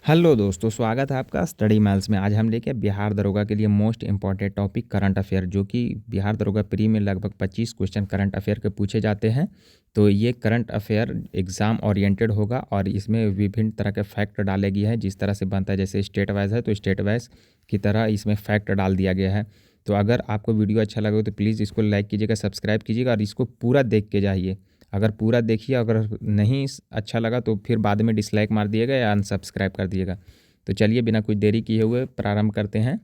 Hello दोस्तों, स्वागत है आपका स्टडी मैल्स में। आज हम लेके बिहार दरोगा के लिए most important topic current affair, जो कि बिहार दरोगा प्री में लगभग 25 क्वेश्चन करंट अफेयर के पूछे जाते हैं। तो ये करंट अफेयर एग्ज़ाम ओरिएंटेड होगा और इसमें विभिन्न तरह के फैक्ट डाले गए हैं। जिस तरह से बनता है, जैसे स्टेट वाइज है तो स्टेट वाइज की तरह इसमें फैक्ट डाल दिया गया है। तो अगर आपको वीडियो अच्छा लगे तो प्लीज़ इसको लाइक कीजिएगा, सब्सक्राइब कीजिएगा और इसको पूरा देख के जाइए। अगर पूरा देखिए, अगर नहीं अच्छा लगा तो फिर बाद में डिसलाइक मार दिएगा या अनसब्सक्राइब कर दिएगा। तो चलिए बिना कुछ देरी किए हुए प्रारंभ करते हैं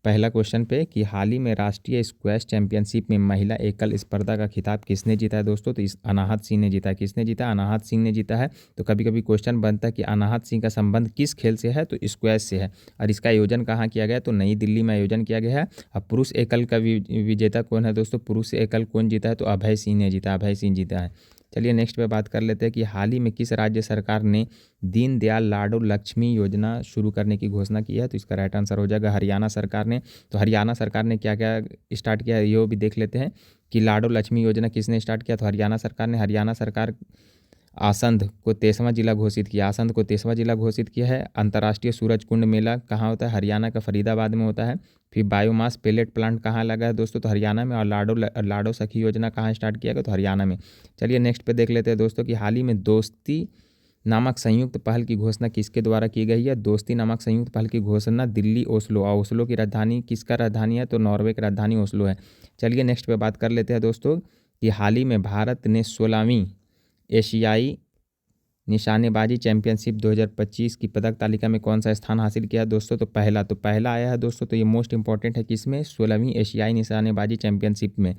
पहला क्वेश्चन पे कि हाल ही में राष्ट्रीय स्क्वैश चैंपियनशिप में महिला एकल स्पर्धा का खिताब किसने जीता है दोस्तों। तो इस अनाहत सिंह ने जीता है। किसने जीता? अनाहत सिंह ने जीता है। तो कभी कभी क्वेश्चन बनता है कि अनाहत सिंह का संबंध किस खेल से है, तो स्क्वैश से है। और इसका आयोजन कहाँ किया गया? तो नई दिल्ली में आयोजन किया गया है। अब पुरुष एकल का विजेता कौन है दोस्तों? पुरुष एकल कौन जीता है? तो अभय सिंह ने जीता, अभय सिंह जीता है। चलिए नेक्स्ट पे बात कर लेते हैं कि हाल ही में किस राज्य सरकार ने दीनदयाल लाडो लक्ष्मी योजना शुरू करने की घोषणा की है। तो इसका राइट आंसर हो जाएगा हरियाणा सरकार ने। तो हरियाणा सरकार ने क्या क्या स्टार्ट किया है ये भी देख लेते हैं कि लाडो लक्ष्मी योजना किसने स्टार्ट किया। तो हरियाणा सरकार ने। हरियाणा सरकार आसंध को 23वां जिला घोषित किया। आसंध को 23वां जिला घोषित किया है। अंतर्राष्ट्रीय सूरज कुंड मेला कहाँ होता है? हरियाणा का फरीदाबाद में होता है। फिर बायोमास पेलेट प्लांट कहाँ लगा है दोस्तों? तो हरियाणा में। और लाडो सखी योजना कहाँ स्टार्ट किया गया? तो हरियाणा में। चलिए नेक्स्ट पे देख लेते हैं दोस्तों कि हाल ही में दोस्ती नामक संयुक्त पहल की घोषणा किसके द्वारा की गई है। दोस्ती नामक संयुक्त पहल की घोषणा दिल्ली ओस्लो, और ओस्लो की राजधानी किसका राजधानी है? तो नॉर्वे की राजधानी ओस्लो है। चलिए नेक्स्ट पे बात कर लेते हैं दोस्तों कि हाल ही में भारत ने 16वीं एशियाई निशानेबाजी चैंपियनशिप 2025 की पदक तालिका में कौन सा स्थान हासिल किया दोस्तों? तो पहला आया है दोस्तों। तो ये मोस्ट इंपॉर्टेंट है किसमें? 16वीं एशियाई निशानेबाजी चैंपियनशिप में।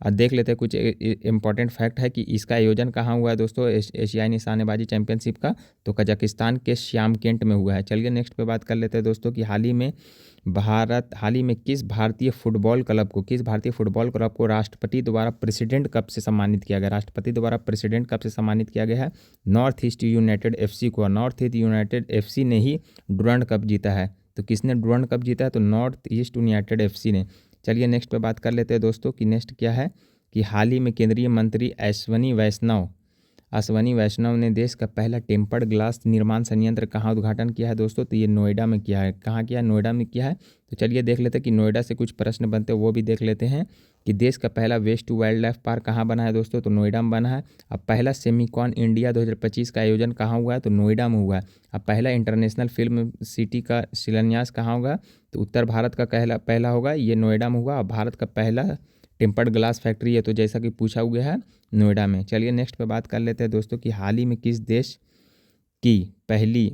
और देख लेते हैं कुछ इंपॉर्टेंट फैक्ट है कि इसका आयोजन कहाँ हुआ है दोस्तों एशियाई निशानेबाजी चैंपियनशिप का। तो कजाकिस्तान के श्यामकेंट में हुआ है। चलिए नेक्स्ट पे बात कर लेते हैं दोस्तों कि हाल ही में किस भारतीय फुटबॉल क्लब को राष्ट्रपति द्वारा प्रेसिडेंट कप से सम्मानित किया गया। राष्ट्रपति द्वारा प्रेसिडेंट कप से सम्मानित किया गया है नॉर्थ ईस्ट यूनाइटेड एफसी को। नॉर्थ ईस्ट यूनाइटेड एफसी ने ही डुरंड कप जीता है। तो किसने डुरंड कप जीता है? तो नॉर्थ ईस्ट यूनाइटेड एफसी ने। चलिए नेक्स्ट पे बात कर लेते हैं दोस्तों कि नेक्स्ट क्या है कि हाल ही में केंद्रीय मंत्री अश्वनी वैष्णव ने देश का पहला टेम्पर्ड ग्लास निर्माण संयंत्र कहाँ उद्घाटन किया है दोस्तों? तो ये नोएडा में किया है। कहाँ किया है? नोएडा में किया है। तो चलिए देख लेते हैं कि नोएडा से कुछ प्रश्न बनते हैं, वो भी देख लेते हैं कि देश का पहला waste to wildlife park कहाँ बना है दोस्तों? तो नोएडा में बना है। अब पहला सेमिकॉन इंडिया 2025 का आयोजन कहाँ हुआ है? तो नोएडा में हुआ है। अब पहला इंटरनेशनल फिल्म सिटी का शिलान्यास कहाँ होगा? तो उत्तर भारत का पहला होगा, ये नोएडा में हुआ। और भारत का पहला टेम्पर्ड ग्लास फैक्ट्री है, तो जैसा कि पूछा गया है नोएडा में। चलिए नेक्स्ट पे बात कर लेते हैं दोस्तों कि हाल ही में किस देश की पहली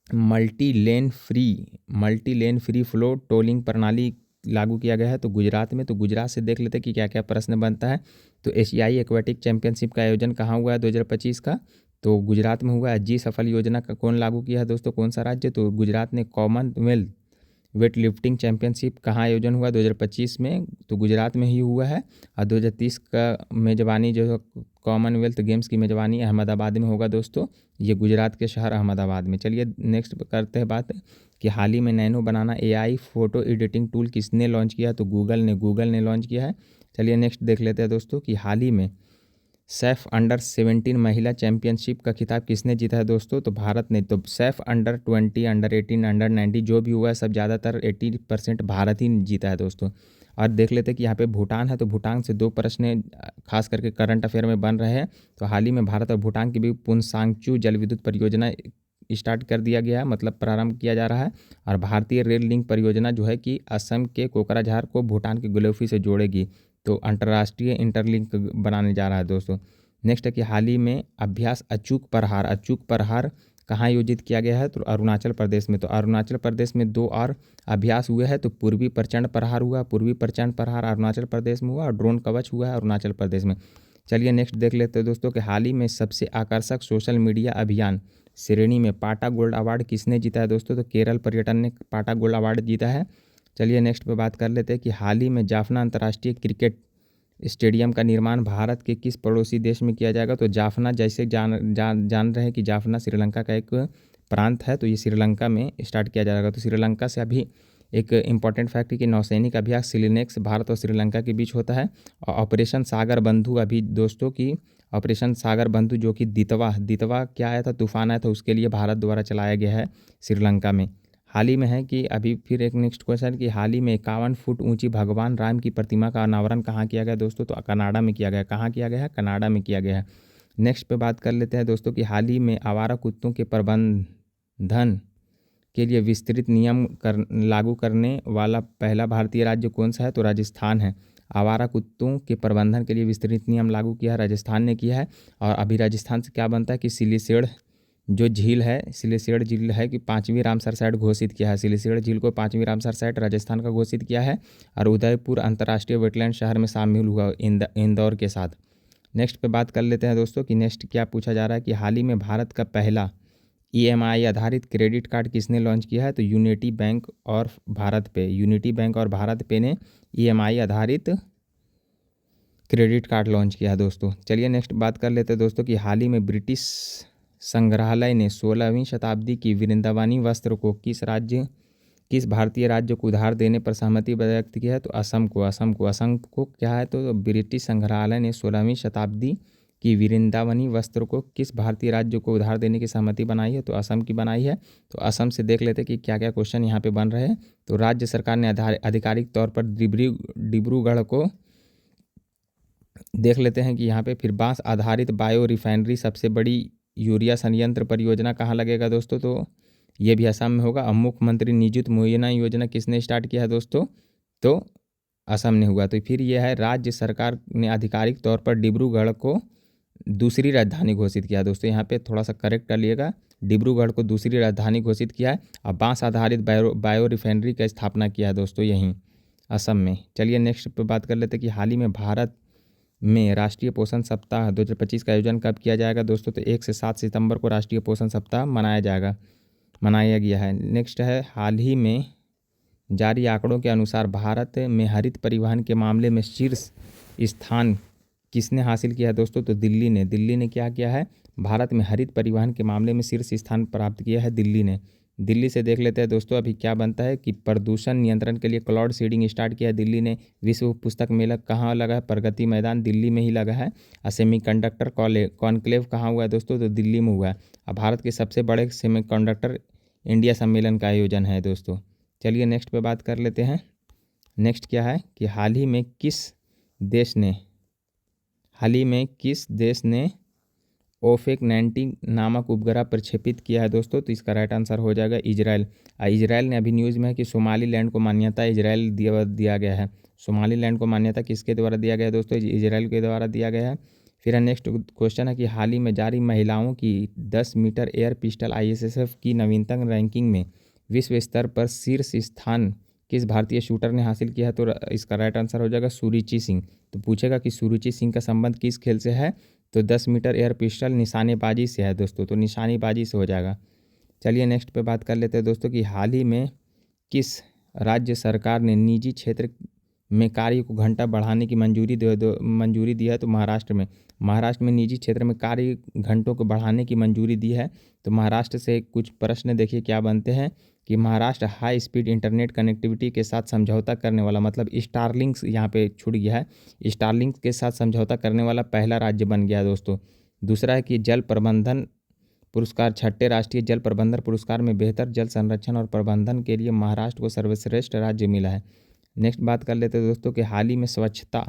multi lane free flow tolling प्रणाली लागू किया गया है? तो गुजरात में। तो गुजरात से देख लेते हैं कि क्या क्या प्रश्न बनता है। तो एशियाई एक्वेटिक चैंपियनशिप का आयोजन कहाँ हुआ है 2025 का? तो गुजरात में हुआ है। जी सफल योजना का कौन लागू किया है दोस्तों? कौन सा राज्य? तो गुजरात ने। कॉमनवेल्थ वेट लिफ्टिंग चैंपियनशिप कहाँ आयोजन हुआ 2025 में? तो गुजरात में ही हुआ है। और 2030 का मेज़बानी जो है कॉमनवेल्थ गेम्स की मेज़बानी अहमदाबाद में होगा दोस्तों। ये गुजरात के शहर अहमदाबाद में। चलिए नेक्स्ट करते हैं बात कि हाल ही में नैनो बनाना एआई फोटो एडिटिंग टूल किसने लॉन्च किया? तो गूगल ने लॉन्च किया है। चलिए नेक्स्ट देख लेते हैं दोस्तों कि हाल ही में सैफ अंडर 17 महिला चैंपियनशिप का खिताब किसने जीता है दोस्तों? तो भारत ने। तो सैफ अंडर 20, अंडर 18, अंडर 90 जो भी हुआ है सब ज़्यादातर 80% भारत ही जीता है दोस्तों। और देख लेते हैं कि यहाँ पे भूटान है। तो भूटान से 2 प्रश्न खास करके करंट अफेयर में बन रहे हैं। तो हाल ही में भारत और भूटान की भी पुनसांगचू जल विद्युत परियोजना स्टार्ट कर दिया गया है, मतलब प्रारंभ किया जा रहा है। और भारतीय रेल लिंक परियोजना जो है कि असम के कोकराझार को भूटान के गुलेफी से जोड़ेगी। तो अंतर्राष्ट्रीय इंटरलिंक बनाने जा रहा है दोस्तों। नेक्स्ट है कि हाल ही में अभ्यास अचूक प्रहार कहाँ आयोजित किया गया है? तो अरुणाचल प्रदेश में। तो अरुणाचल प्रदेश में 2 और अभ्यास हुए हैं। तो पूर्वी प्रचंड प्रहार हुआ, पूर्वी प्रचंड प्रहार अरुणाचल प्रदेश में हुआ, और ड्रोन कवच हुआ है अरुणाचल प्रदेश में। चलिए नेक्स्ट देख लेते हैं दोस्तों कि हाल ही में सबसे आकर्षक सोशल मीडिया अभियान श्रेणी में पाटा गोल्ड अवार्ड किसने जीता है दोस्तों? तो केरल पर्यटन ने पाटा गोल्ड अवार्ड जीता है। चलिए नेक्स्ट पे बात कर लेते हैं कि हाल ही में जाफना अंतर्राष्ट्रीय क्रिकेट स्टेडियम का निर्माण भारत के किस पड़ोसी देश में किया जाएगा? तो जाफना जैसे जान रहे हैं कि जाफना श्रीलंका का एक प्रांत है। तो ये श्रीलंका में स्टार्ट किया जाएगा। तो श्रीलंका से अभी एक इम्पॉर्टेंट फैक्ट है कि नौसैनिक अभ्यास सिलिनेक्स भारत और श्रीलंका के बीच होता है। और ऑपरेशन सागर बंधु अभी दोस्तों की ऑपरेशन सागर बंधु जो कि दितवा क्या आया था, तूफान आया था, उसके लिए भारत द्वारा चलाया गया है श्रीलंका में। हाल ही में है कि अभी फिर एक नेक्स्ट क्वेश्चन कि हाल ही में 51 फुट ऊंची भगवान राम की प्रतिमा का अनावरण कहाँ किया गया दोस्तों, तो कनाडा में किया गया। कहाँ किया गया है? कनाडा में किया गया है। नेक्स्ट पे बात कर लेते हैं दोस्तों कि हाल ही में आवारा कुत्तों के प्रबंधन के लिए विस्तृत नियम लागू करने वाला पहला भारतीय राज्य कौन सा है, तो राजस्थान है। आवारा कुत्तों के प्रबंधन के लिए विस्तृत नियम लागू किया है राजस्थान ने किया है। और अभी राजस्थान से क्या बनता है कि सिलीसेड़ जो झील है, सिलीसेड़ झील है कि 5वीं रामसर साइट घोषित किया है। सिलीसेड़ झील को 5वीं रामसर साइट राजस्थान का घोषित किया है। और उदयपुर अंतर्राष्ट्रीय वेटलैंड शहर में शामिल हुआ इंदौर के साथ। नेक्स्ट पे बात कर लेते हैं दोस्तों कि नेक्स्ट क्या पूछा जा रहा है कि हाल ही में भारत का पहला EMI आधारित क्रेडिट कार्ड किसने लॉन्च किया है, तो यूनिटी बैंक और भारत पे ने EMI आधारित क्रेडिट कार्ड लॉन्च किया है दोस्तों। चलिए नेक्स्ट बात कर लेते हैं दोस्तों कि हाल ही में ब्रिटिश संग्रहालय ने 16वीं शताब्दी की वृंदावनी वस्त्र को किस भारतीय राज्य को उधार देने पर सहमति व्यक्त की है, तो असम को क्या है, तो ब्रिटिश संग्रहालय ने 16वीं शताब्दी की वृंदावनी वस्त्र को किस भारतीय राज्य को उधार देने की सहमति बनाई है, तो असम की बनाई है। तो असम से देख लेते कि क्या क्या क्वेश्चन यहाँ पे बन रहे हैं। तो राज्य सरकार ने आधिकारिक तौर पर डिब्रूगढ़ को देख लेते हैं कि यहाँ पे फिर बांस आधारित बायो रिफाइनरी सबसे बड़ी यूरिया संयंत्र परियोजना कहाँ लगेगा दोस्तों, तो ये भी असम में होगा। अब मुख्यमंत्री निजुत मुआयना योजना किसने स्टार्ट किया है दोस्तों, तो असम ने हुआ। तो फिर यह है राज्य सरकार ने आधिकारिक तौर पर डिब्रूगढ़ को दूसरी राजधानी घोषित किया दोस्तों। यहाँ पे थोड़ा सा करेक्ट कर लिएगा, डिब्रूगढ़ को दूसरी राजधानी घोषित किया है। और बांस आधारित बायो रिफाइनरी का स्थापना किया है दोस्तों यहीं असम में। चलिए नेक्स्ट पे बात कर लेते हैं कि हाल ही में भारत में राष्ट्रीय पोषण सप्ताह 2025 का आयोजन कब किया जाएगा दोस्तों, तो 1 से 7 सितंबर को राष्ट्रीय पोषण सप्ताह मनाया गया है। नेक्स्ट है हाल ही में जारी आंकड़ों के अनुसार भारत में हरित परिवहन के मामले में शीर्ष स्थान किसने हासिल किया है दोस्तों, तो दिल्ली ने क्या किया है, भारत में हरित परिवहन के मामले में शीर्ष स्थान प्राप्त किया है दिल्ली ने। दिल्ली से देख लेते हैं दोस्तों अभी क्या बनता है कि प्रदूषण नियंत्रण के लिए क्लाउड सीडिंग स्टार्ट किया है दिल्ली ने। विश्व पुस्तक मेला कहाँ लगा है, प्रगति मैदान दिल्ली में ही लगा है। और सेमीकंडक्टर कॉन्क्लेव कहाँ हुआ है दोस्तों, तो दिल्ली में हुआ है। अब भारत के सबसे बड़े सेमीकंडक्टर इंडिया सम्मेलन का आयोजन है दोस्तों। चलिए नेक्स्ट पे बात कर लेते हैं। नेक्स्ट क्या है कि हाल ही में किस देश ने ओफेक 19 नामक उपग्रह प्रक्षेपित किया है दोस्तों, तो इसका राइट आंसर हो जाएगा इजराइल। इजराइल ने अभी न्यूज़ में है कि सोमालीलैंड को मान्यता इजराइल दिया गया है। सोमालीलैंड को मान्यता किसके द्वारा दिया गया है दोस्तों, इजराइल के द्वारा दिया गया है। फिर नेक्स्ट क्वेश्चन है कि हाल ही में जारी महिलाओं की 10 मीटर एयर पिस्टल ISSF की नवीनतम रैंकिंग में विश्व स्तर पर शीर्ष स्थान किस भारतीय शूटर ने हासिल किया है, तो इसका राइट आंसर हो जाएगा सुरुचि सिंह। तो पूछेगा कि सुरुचि सिंह का संबंध किस खेल से है, तो 10 मीटर एयर पिस्टल निशानेबाजी से है दोस्तों, तो निशानेबाजी से हो जाएगा। चलिए नेक्स्ट पे बात कर लेते हैं दोस्तों कि हाल ही में किस राज्य सरकार ने निजी क्षेत्र में कार्य को घंटा बढ़ाने की मंजूरी दी है, तो महाराष्ट्र में निजी क्षेत्र में कार्य घंटों को बढ़ाने की मंजूरी दी है। तो महाराष्ट्र से कुछ प्रश्न देखिए क्या बनते हैं कि Maharashtra high speed internet connectivity के साथ समझौता करने वाला, मतलब स्टारलिंक्स यहाँ पे छूट गया है, स्टारलिंक्स के साथ समझौता करने वाला पहला राज्य बन गया दोस्तों। दूसरा है कि जल प्रबंधन पुरस्कार, 6ठे राष्ट्रीय जल प्रबंधन पुरस्कार में बेहतर जल संरक्षण और प्रबंधन के लिए महाराष्ट्र को सर्वश्रेष्ठ राज्य मिला है। नेक्स्ट बात कर लेते हैं दोस्तों कि हाल ही में स्वच्छता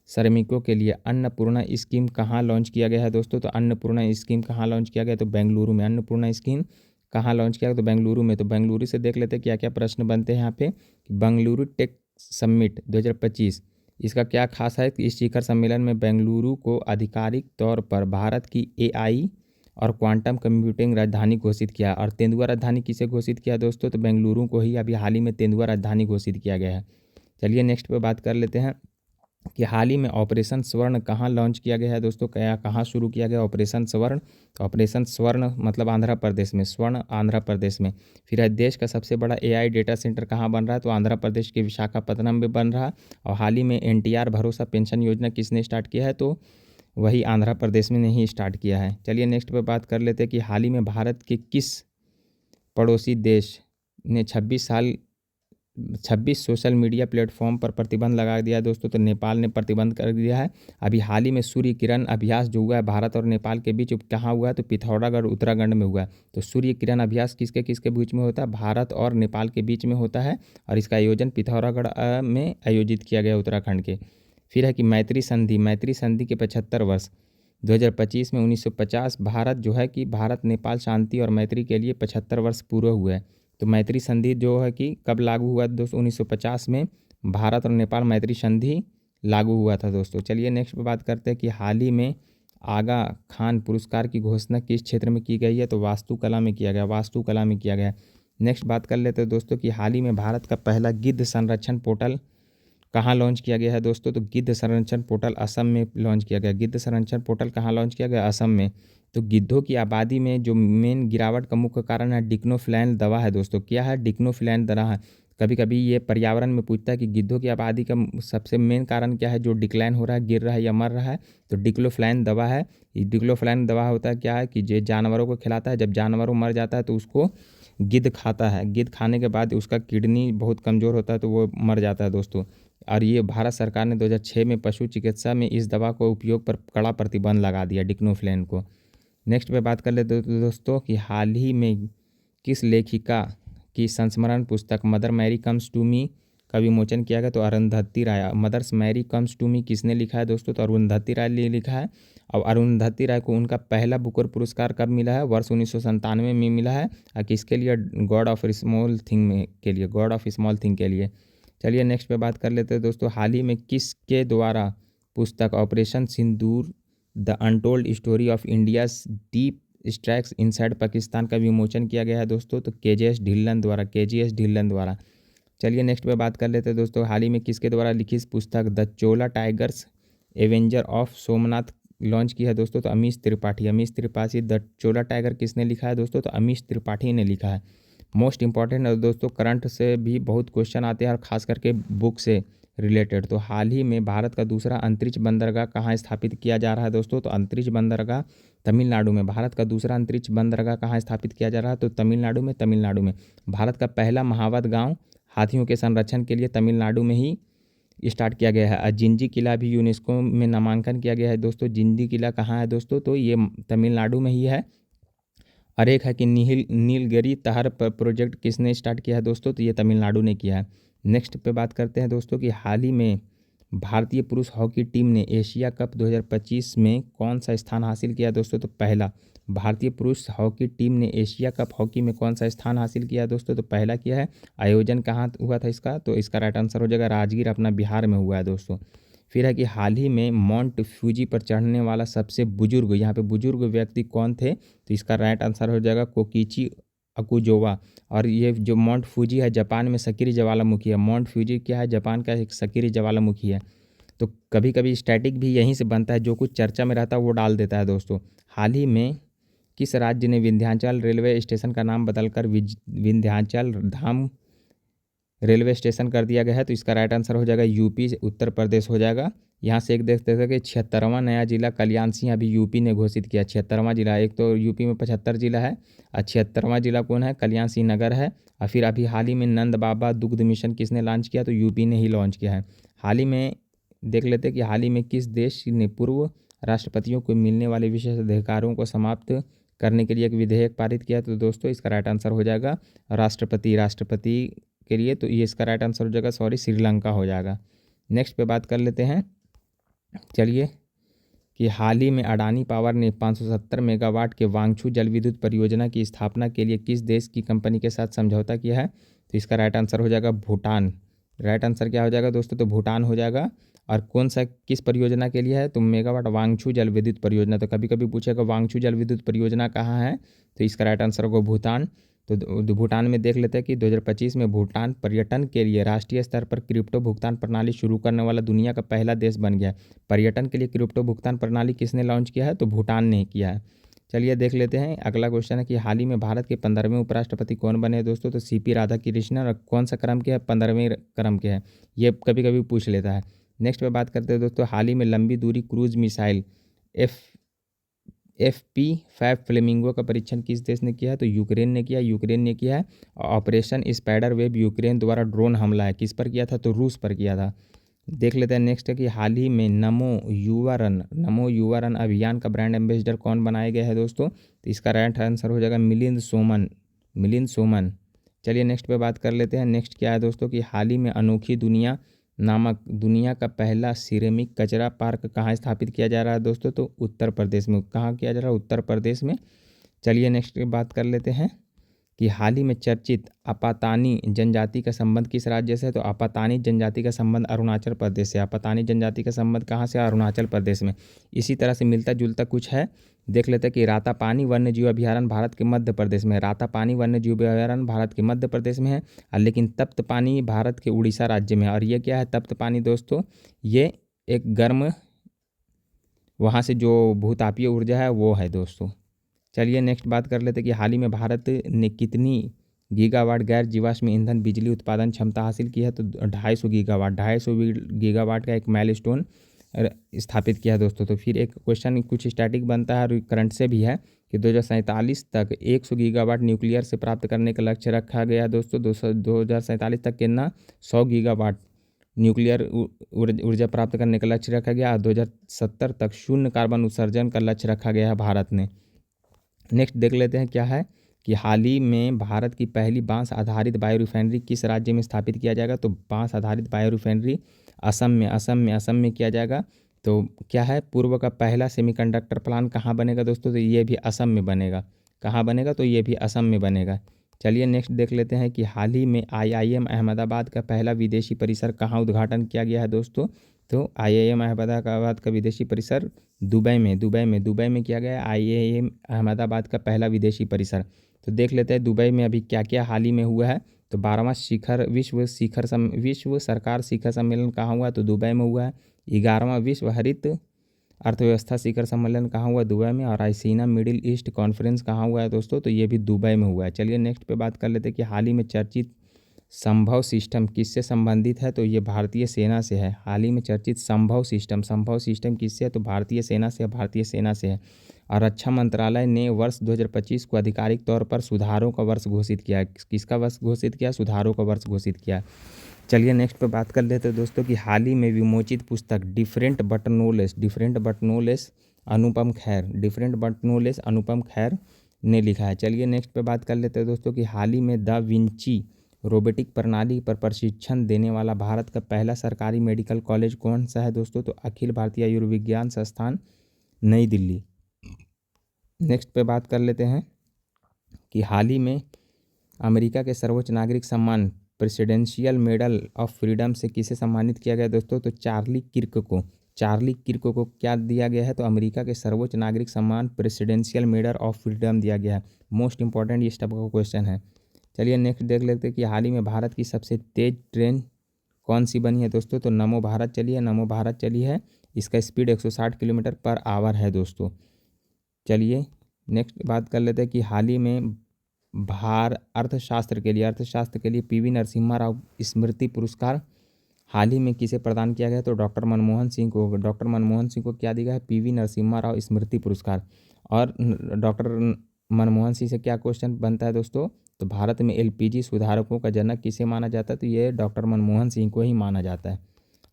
श्रमिकों के लिए अन्नपूर्णा स्कीम कहाँ लॉन्च किया गया है दोस्तों, तो अन्नपूर्णा स्कीम कहाँ लॉन्च किया गया, तो बेंगलुरु में। अन्नपूर्णा स्कीम कहाँ लॉन्च किया, तो बेंगलुरु में। तो बेंगलुरु से देख लेते हैं क्या क्या प्रश्न बनते हैं यहाँ पे। बेंगलुरु टेक समिट 2025 इसका क्या खास है कि इस शिखर सम्मेलन में बेंगलुरु को आधिकारिक तौर पर भारत की AI और क्वांटम कंप्यूटिंग राजधानी घोषित किया। और तेंदुआ राजधानी किसे घोषित किया दोस्तों, तो बेंगलुरु को ही अभी हाल ही में तेंदुआ राजधानी घोषित किया गया है। चलिए नेक्स्ट पे बात कर लेते हैं कि हाल ही में ऑपरेशन स्वर्ण कहाँ लॉन्च किया गया है दोस्तों, कहाँ शुरू किया गया ऑपरेशन स्वर्ण, तो ऑपरेशन स्वर्ण मतलब आंध्र प्रदेश में, स्वर्ण आंध्र प्रदेश में। फिर है देश का सबसे बड़ा AI डेटा सेंटर कहाँ बन रहा है, तो आंध्र प्रदेश के विशाखापत्तनम में बन रहा। और हाल ही में NTR भरोसा पेंशन योजना किसने स्टार्ट किया है, तो वही आंध्र प्रदेश में नहीं स्टार्ट किया है। चलिए नेक्स्ट पे बात कर लेते हैं कि हाल ही में भारत के किस पड़ोसी देश ने 26 साल 26 सोशल मीडिया प्लेटफॉर्म पर प्रतिबंध लगा दिया है दोस्तों, तो नेपाल ने प्रतिबंध कर दिया है। अभी हाल ही में सूर्य किरण अभ्यास जो हुआ है भारत और नेपाल के बीच, कहाँ हुआ है, तो पिथौरागढ़ उत्तराखंड में हुआ है। तो सूर्य किरण अभ्यास किसके किसके बीच में होता है, भारत और नेपाल के बीच में होता है, और इसका आयोजन पिथौरागढ़ में आयोजित किया गया उत्तराखंड के। फिर है कि मैत्री संधि के 75 वर्ष 2025 में 1950 भारत जो है कि भारत नेपाल शांति और मैत्री के लिए 75 वर्ष पूरे हुए हैं। तो मैत्री संधि जो है कि कब लागू हुआ दोस्तों, 1950 में भारत और नेपाल मैत्री संधि लागू हुआ था दोस्तों। चलिए नेक्स्ट पे बात करते हैं कि हाल ही में आगा खान पुरस्कार की घोषणा किस क्षेत्र में की गई है, तो वास्तुकला में किया गया। नेक्स्ट बात कर लेते हैं दोस्तों कि हाल ही में भारत का पहला गिद्ध संरक्षण पोर्टल कहाँ लॉन्च किया गया है दोस्तों, तो गिद्ध संरक्षण पोर्टल असम में लॉन्च किया गया। गिद्ध संरक्षण पोर्टल कहाँ लॉन्च किया गया, असम में। तो गिद्धों की आबादी में जो मेन गिरावट का मुख्य कारण है डिक्लोफिनैक दवा है दोस्तों। क्या है, डिक्लोफिनैक दवा है। कभी कभी ये पर्यावरण में पूछता है कि गिद्धों की आबादी का सबसे मेन कारण क्या है, जो डिक्लाइन हो रहा है, गिर रहा है या मर रहा है, तो डिक्लोफिनैक दवा है। डिक्लोफिनैक दवा होता है क्या है कि जो जानवरों को खिलाता है, जब जानवरों मर जाता है तो उसको गिद्ध खाता है। गिद्ध खाने के बाद उसका किडनी बहुत कमज़ोर होता है तो वो मर जाता है दोस्तों। और ये भारत सरकार ने 2006 में पशु चिकित्सा में इस दवा को उपयोग पर कड़ा प्रतिबंध लगा दिया, डिक्लोफिनैक को। नेक्स्ट पे बात कर लेते हैं दोस्तों कि हाल ही में किस लेखिका की संस्मरण पुस्तक Mother Mary comes to me का विमोचन किया गया, तो Arundhati Roy. Mother's Mary comes to me किसने लिखा है दोस्तों, तो अरुंधति राय ने लिखा है। और अरुंधति राय को उनका पहला बुकर पुरस्कार कब मिला है, वर्ष 1997 में मिला है। और किसके लिए, गॉड ऑफ स्मॉल थिंग के लिए। चलिए नेक्स्ट पे बात कर लेते हैं दोस्तों, हाल ही में किसके द्वारा पुस्तक operation Sindoor the untold story of India's deep strikes inside Pakistan का विमोचन किया गया है दोस्तों, तो केजीएस ढिल्लन द्वारा। चलिए नेक्स्ट पे बात कर लेते हैं दोस्तों, हाल ही में किसके द्वारा लिखी इस पुस्तक the Chola tigers Avenger of Somnath launch की है दोस्तों, तो Amish Tripathi. The Chola tiger किसने लिखा है दोस्तों, तो अमीश त्रिपाठी ने लिखा है। मोस्ट इंपॉर्टेंट है दोस्तों, करंट से भी बहुत क्वेश्चन आते हैं और खास करके बुक से रिलेटेड। तो हाल ही में भारत का दूसरा अंतरिक्ष बंदरगाह कहाँ स्थापित किया जा रहा है दोस्तों, तो अंतरिक्ष बंदरगाह तमिलनाडु में। भारत का दूसरा अंतरिक्ष बंदरगाह कहाँ स्थापित किया जा रहा है, तो तमिलनाडु में। भारत का पहला महावत गांव हाथियों के संरक्षण के लिए तमिलनाडु में ही स्टार्ट किया गया है। जिंजी किला भी यूनेस्को में नामांकन किया गया है दोस्तों। जिंजी किला कहाँ है दोस्तों, तो ये तमिलनाडु में ही है। और एक है कि नीलगिरी तहर प्रोजेक्ट किसने स्टार्ट किया है दोस्तों, तो ये तमिलनाडु ने किया है। नेक्स्ट पे बात करते हैं दोस्तों कि हाल ही में भारतीय पुरुष हॉकी टीम ने एशिया कप 2025 में कौन सा स्थान हासिल किया दोस्तों, तो पहला। भारतीय पुरुष हॉकी टीम ने एशिया कप हॉकी में कौन सा स्थान हासिल किया दोस्तों, तो पहला किया है। आयोजन कहाँ हुआ था इसका, तो इसका राइट आंसर हो जाएगा राजगीर, अपना बिहार में हुआ है दोस्तों। फिर है कि हाल ही में माउंट फ्यूजी पर चढ़ने वाला सबसे बुजुर्ग, यहाँ पे बुजुर्ग व्यक्ति कौन थे, तो इसका राइट आंसर हो जाएगा कोकिची अकुजोवा। और ये जो माउंट फ्यूजी है जापान में सक्रिय ज्वालामुखी है। माउंट फ्यूजी क्या है, जापान का एक सक्रिय ज्वालामुखी है। तो कभी कभी स्टैटिक भी यहीं से बनता है, जो कुछ चर्चा में रहता है वो डाल देता है दोस्तों। हाल ही में किस राज्य ने विंध्याचल रेलवे स्टेशन का नाम बदलकर विंध्याचल धाम रेलवे स्टेशन कर दिया गया है, तो इसका राइट आंसर हो जाएगा यूपी, उत्तर प्रदेश हो जाएगा। यहाँ से एक देखते थे कि 76वां नया जिला कल्याण सिंह अभी यूपी ने घोषित किया। 76वां जिला, एक तो यूपी में 75 जिला है और 76वां जिला कौन है, कल्याण सिंह नगर है। और फिर अभी हाल ही में नंद बाबा दुग्ध मिशन किसने लॉन्च किया, तो यूपी ने ही लॉन्च किया है। हाल ही में देख लेते कि हाल ही में किस देश ने पूर्व राष्ट्रपतियों को मिलने वाले विशेष अधिकारों को समाप्त करने के लिए एक विधेयक पारित किया, तो दोस्तों इसका राइट आंसर हो जाएगा राष्ट्रपति के लिए, तो ये इसका राइट आंसर हो जाएगा श्रीलंका हो जाएगा। नेक्स्ट पे बात कर लेते हैं, चलिए, कि हाल ही में अडानी पावर ने 570 मेगावाट के वांगछू जल विद्युत परियोजना की स्थापना के लिए किस देश की कंपनी के साथ समझौता किया है, तो इसका राइट आंसर हो जाएगा भूटान। राइट आंसर क्या हो जाएगा दोस्तों, तो भूटान हो जाएगा। और कौन सा किस परियोजना के लिए है, तो मेगावाट वांगछू जल विद्युत परियोजना। तो कभी कभी पूछेगा वांगछू जल विद्युत परियोजना कहाँ है, तो इसका राइट आंसर होगा भूटान। तो भूटान में देख लेते हैं कि 2025 में भूटान पर्यटन के लिए राष्ट्रीय स्तर पर क्रिप्टो भुगतान प्रणाली शुरू करने वाला दुनिया का पहला देश बन गया। पर्यटन के लिए क्रिप्टो भुगतान प्रणाली किसने लॉन्च किया है, तो भूटान ने किया है। चलिए देख लेते हैं, अगला क्वेश्चन है कि हाल ही में भारत के 15वें उपराष्ट्रपति कौन बने हैं दोस्तों, तो सीपी राधाकृष्णन। और कौन सा क्रम के है, 15वें क्रम के है, ये कभी कभी पूछ लेता है। नेक्स्ट पे बात करते हैं दोस्तों, हाल ही में लंबी दूरी क्रूज मिसाइल FP5 फ्लेमिंगो का परीक्षण किस देश ने किया है? तो यूक्रेन ने किया है। ऑपरेशन स्पाइडर वेब यूक्रेन द्वारा ड्रोन हमला है, किस पर किया था? तो रूस पर किया था। देख लेते हैं नेक्स्ट है कि हाल ही में नमो युवा रन अभियान का ब्रांड एम्बेसडर कौन बनाए गए हैं दोस्तों? तो इसका राइट आंसर हो जाएगा मिलिंद सोमन। चलिए नेक्स्ट पे बात कर लेते हैं। नेक्स्ट क्या है दोस्तों कि हाल ही में अनोखी दुनिया नामक दुनिया का पहला सिरेमिक कचरा पार्क कहाँ स्थापित किया जा रहा है दोस्तों? तो उत्तर प्रदेश में। कहाँ किया जा रहा है? उत्तर प्रदेश में। चलिए नेक्स्ट की बात कर लेते हैं कि हाल ही में चर्चित आपातानी जनजाति का संबंध किस राज्य से है? तो आपातानी जनजाति का संबंध अरुणाचल प्रदेश से। आपातानी जनजाति का संबंध कहाँ से? अरुणाचल प्रदेश में। इसी तरह से मिलता जुलता कुछ है, देख लेते हैं कि रातापानी वन्य जीव अभयारण्य भारत के मध्य प्रदेश में है। रातापानी वन्य जीव अभयारण्य भारत के मध्य प्रदेश में है, लेकिन तप्त पानी भारत के उड़ीसा राज्य में है। और ये क्या है तप्त पानी दोस्तों? ये एक गर्म, वहाँ से जो भूतापीय ऊर्जा है वो है दोस्तों। चलिए नेक्स्ट बात कर लेते हैं कि हाल ही में भारत ने कितनी गीगावाट गैर जीवाश्म ईंधन बिजली उत्पादन क्षमता हासिल की है? तो 250 गीगावाट का एक माइलस्टोन स्थापित किया है दोस्तों। तो फिर एक क्वेश्चन कुछ स्टैटिक बनता है और करंट से भी है कि 2047 तक 100 गीगावाट न्यूक्लियर से प्राप्त करने का लक्ष्य रखा गया है दोस्तों। 2047 तक कितना? 100 गीगावाट न्यूक्लियर ऊर्जा प्राप्त करने का लक्ष्य रखा गया। 2070 तक शून्य कार्बन उत्सर्जन का लक्ष्य रखा गया है भारत ने। नेक्स्ट देख लेते हैं क्या है कि हाल ही में भारत की पहली बांस आधारित बायो रिफाइनरी किस राज्य में स्थापित किया जाएगा? तो बांस आधारित बायो रिफाइनरी असम में किया जाएगा। तो क्या है पूर्व का पहला सेमीकंडक्टर प्लांट कहाँ बनेगा दोस्तों? तो ये भी असम में बनेगा। कहाँ बनेगा? तो ये भी असम में बनेगा। चलिए नेक्स्ट देख लेते हैं कि हाल ही में IIM अहमदाबाद का पहला विदेशी परिसर कहाँ उद्घाटन किया गया है दोस्तों? तो IIM अहमदाबाद का विदेशी परिसर दुबई में किया गया है। IIM अहमदाबाद का पहला विदेशी परिसर। तो देख लेते हैं दुबई में अभी क्या क्या हाल ही में हुआ है। तो 12वां विश्व सरकार शिखर सम्मेलन कहाँ हुआ? तो दुबई में हुआ है। 11वां विश्व हरित अर्थव्यवस्था शिखर सम्मेलन कहाँ हुआ? दुबई में। और आइसीना मिडिल ईस्ट कॉन्फ्रेंस कहाँ हुआ है दोस्तों? तो ये भी दुबई में हुआ है। चलिए नेक्स्ट पे बात कर लेते हैं कि हाल ही में चर्चित संभव सिस्टम किससे संबंधित है? तो ये भारतीय सेना से है। हाल ही में चर्चित संभव सिस्टम किससे है? तो भारतीय सेना से है। और रक्षा मंत्रालय ने वर्ष 2025 को आधिकारिक तौर पर सुधारों का वर्ष घोषित किया है। किसका वर्ष घोषित किया? सुधारों का वर्ष घोषित किया। चलिए नेक्स्ट पे बात कर लेते हैं दोस्तों कि हाल ही में विमोचित पुस्तक डिफरेंट बट नो लेस अनुपम खैर ने लिखा है। चलिए नेक्स्ट पे बात कर लेते हैं दोस्तों कि हाल ही में दा विंची रोबोटिक प्रणाली पर प्रशिक्षण देने वाला भारत का पहला सरकारी मेडिकल कॉलेज कौन सा है दोस्तों? तो अखिल भारतीय आयुर्विज्ञान संस्थान नई दिल्ली। नेक्स्ट पे बात कर लेते हैं कि हाल ही में अमेरिका के सर्वोच्च नागरिक सम्मान प्रेसिडेंशियल मेडल ऑफ फ्रीडम से किसे सम्मानित किया गया दोस्तों? तो चार्ली किर्क को क्या दिया गया है? तो अमेरिका के सर्वोच्च नागरिक सम्मान प्रेसिडेंशियल मेडल ऑफ फ्रीडम दिया गया है। मोस्ट इंपॉर्टेंट इस टाइप का क्वेश्चन है। चलिए नेक्स्ट देख लेते हैं कि हाल ही में भारत की सबसे तेज ट्रेन कौन सी बनी है दोस्तों? तो नमो भारत चली है। इसका स्पीड 160 किलोमीटर पर आवर है दोस्तों। चलिए नेक्स्ट बात कर लेते हैं कि हाल ही में अर्थशास्त्र के लिए PV नरसिम्हा राव स्मृति पुरस्कार हाल ही में किसे प्रदान किया गया? तो डॉक्टर मनमोहन सिंह को क्या दिया है? PV नरसिम्हा राव स्मृति पुरस्कार। और डॉक्टर मनमोहन सिंह से क्या क्वेश्चन बनता है दोस्तों? तो भारत में LPG सुधारकों का जनक किसे माना जाता है? तो ये डॉक्टर मनमोहन सिंह को ही माना जाता है।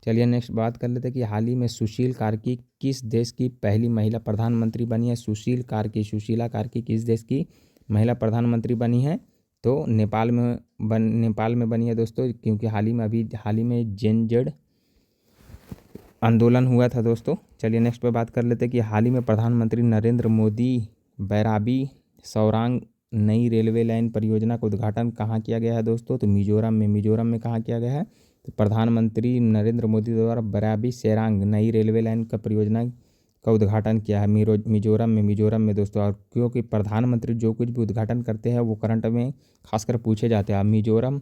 चलिए नेक्स्ट बात कर लेते हैं कि हाल ही में सुशील कार्की किस देश की पहली महिला प्रधानमंत्री बनी है? सुशीला कार्की किस देश की महिला प्रधानमंत्री बनी है? तो नेपाल में बनी है दोस्तों, क्योंकि हाल ही में जेनजेड आंदोलन हुआ था दोस्तों। चलिए नेक्स्ट पे बात कर लेते हैं कि हाल ही में प्रधानमंत्री नरेंद्र मोदी बैराबी सौरांग नई रेलवे लाइन परियोजना का उद्घाटन कहाँ किया गया है दोस्तों? तो मिजोरम में कहाँ किया गया है? तो प्रधानमंत्री नरेंद्र मोदी द्वारा बैराबी सौरांग नई रेलवे लाइन का परियोजना का उद्घाटन किया है मिजोरम में दोस्तों। और क्योंकि प्रधानमंत्री जो कुछ भी उद्घाटन करते हैं वो करंट में खासकर पूछे जाते हैं। मिजोरम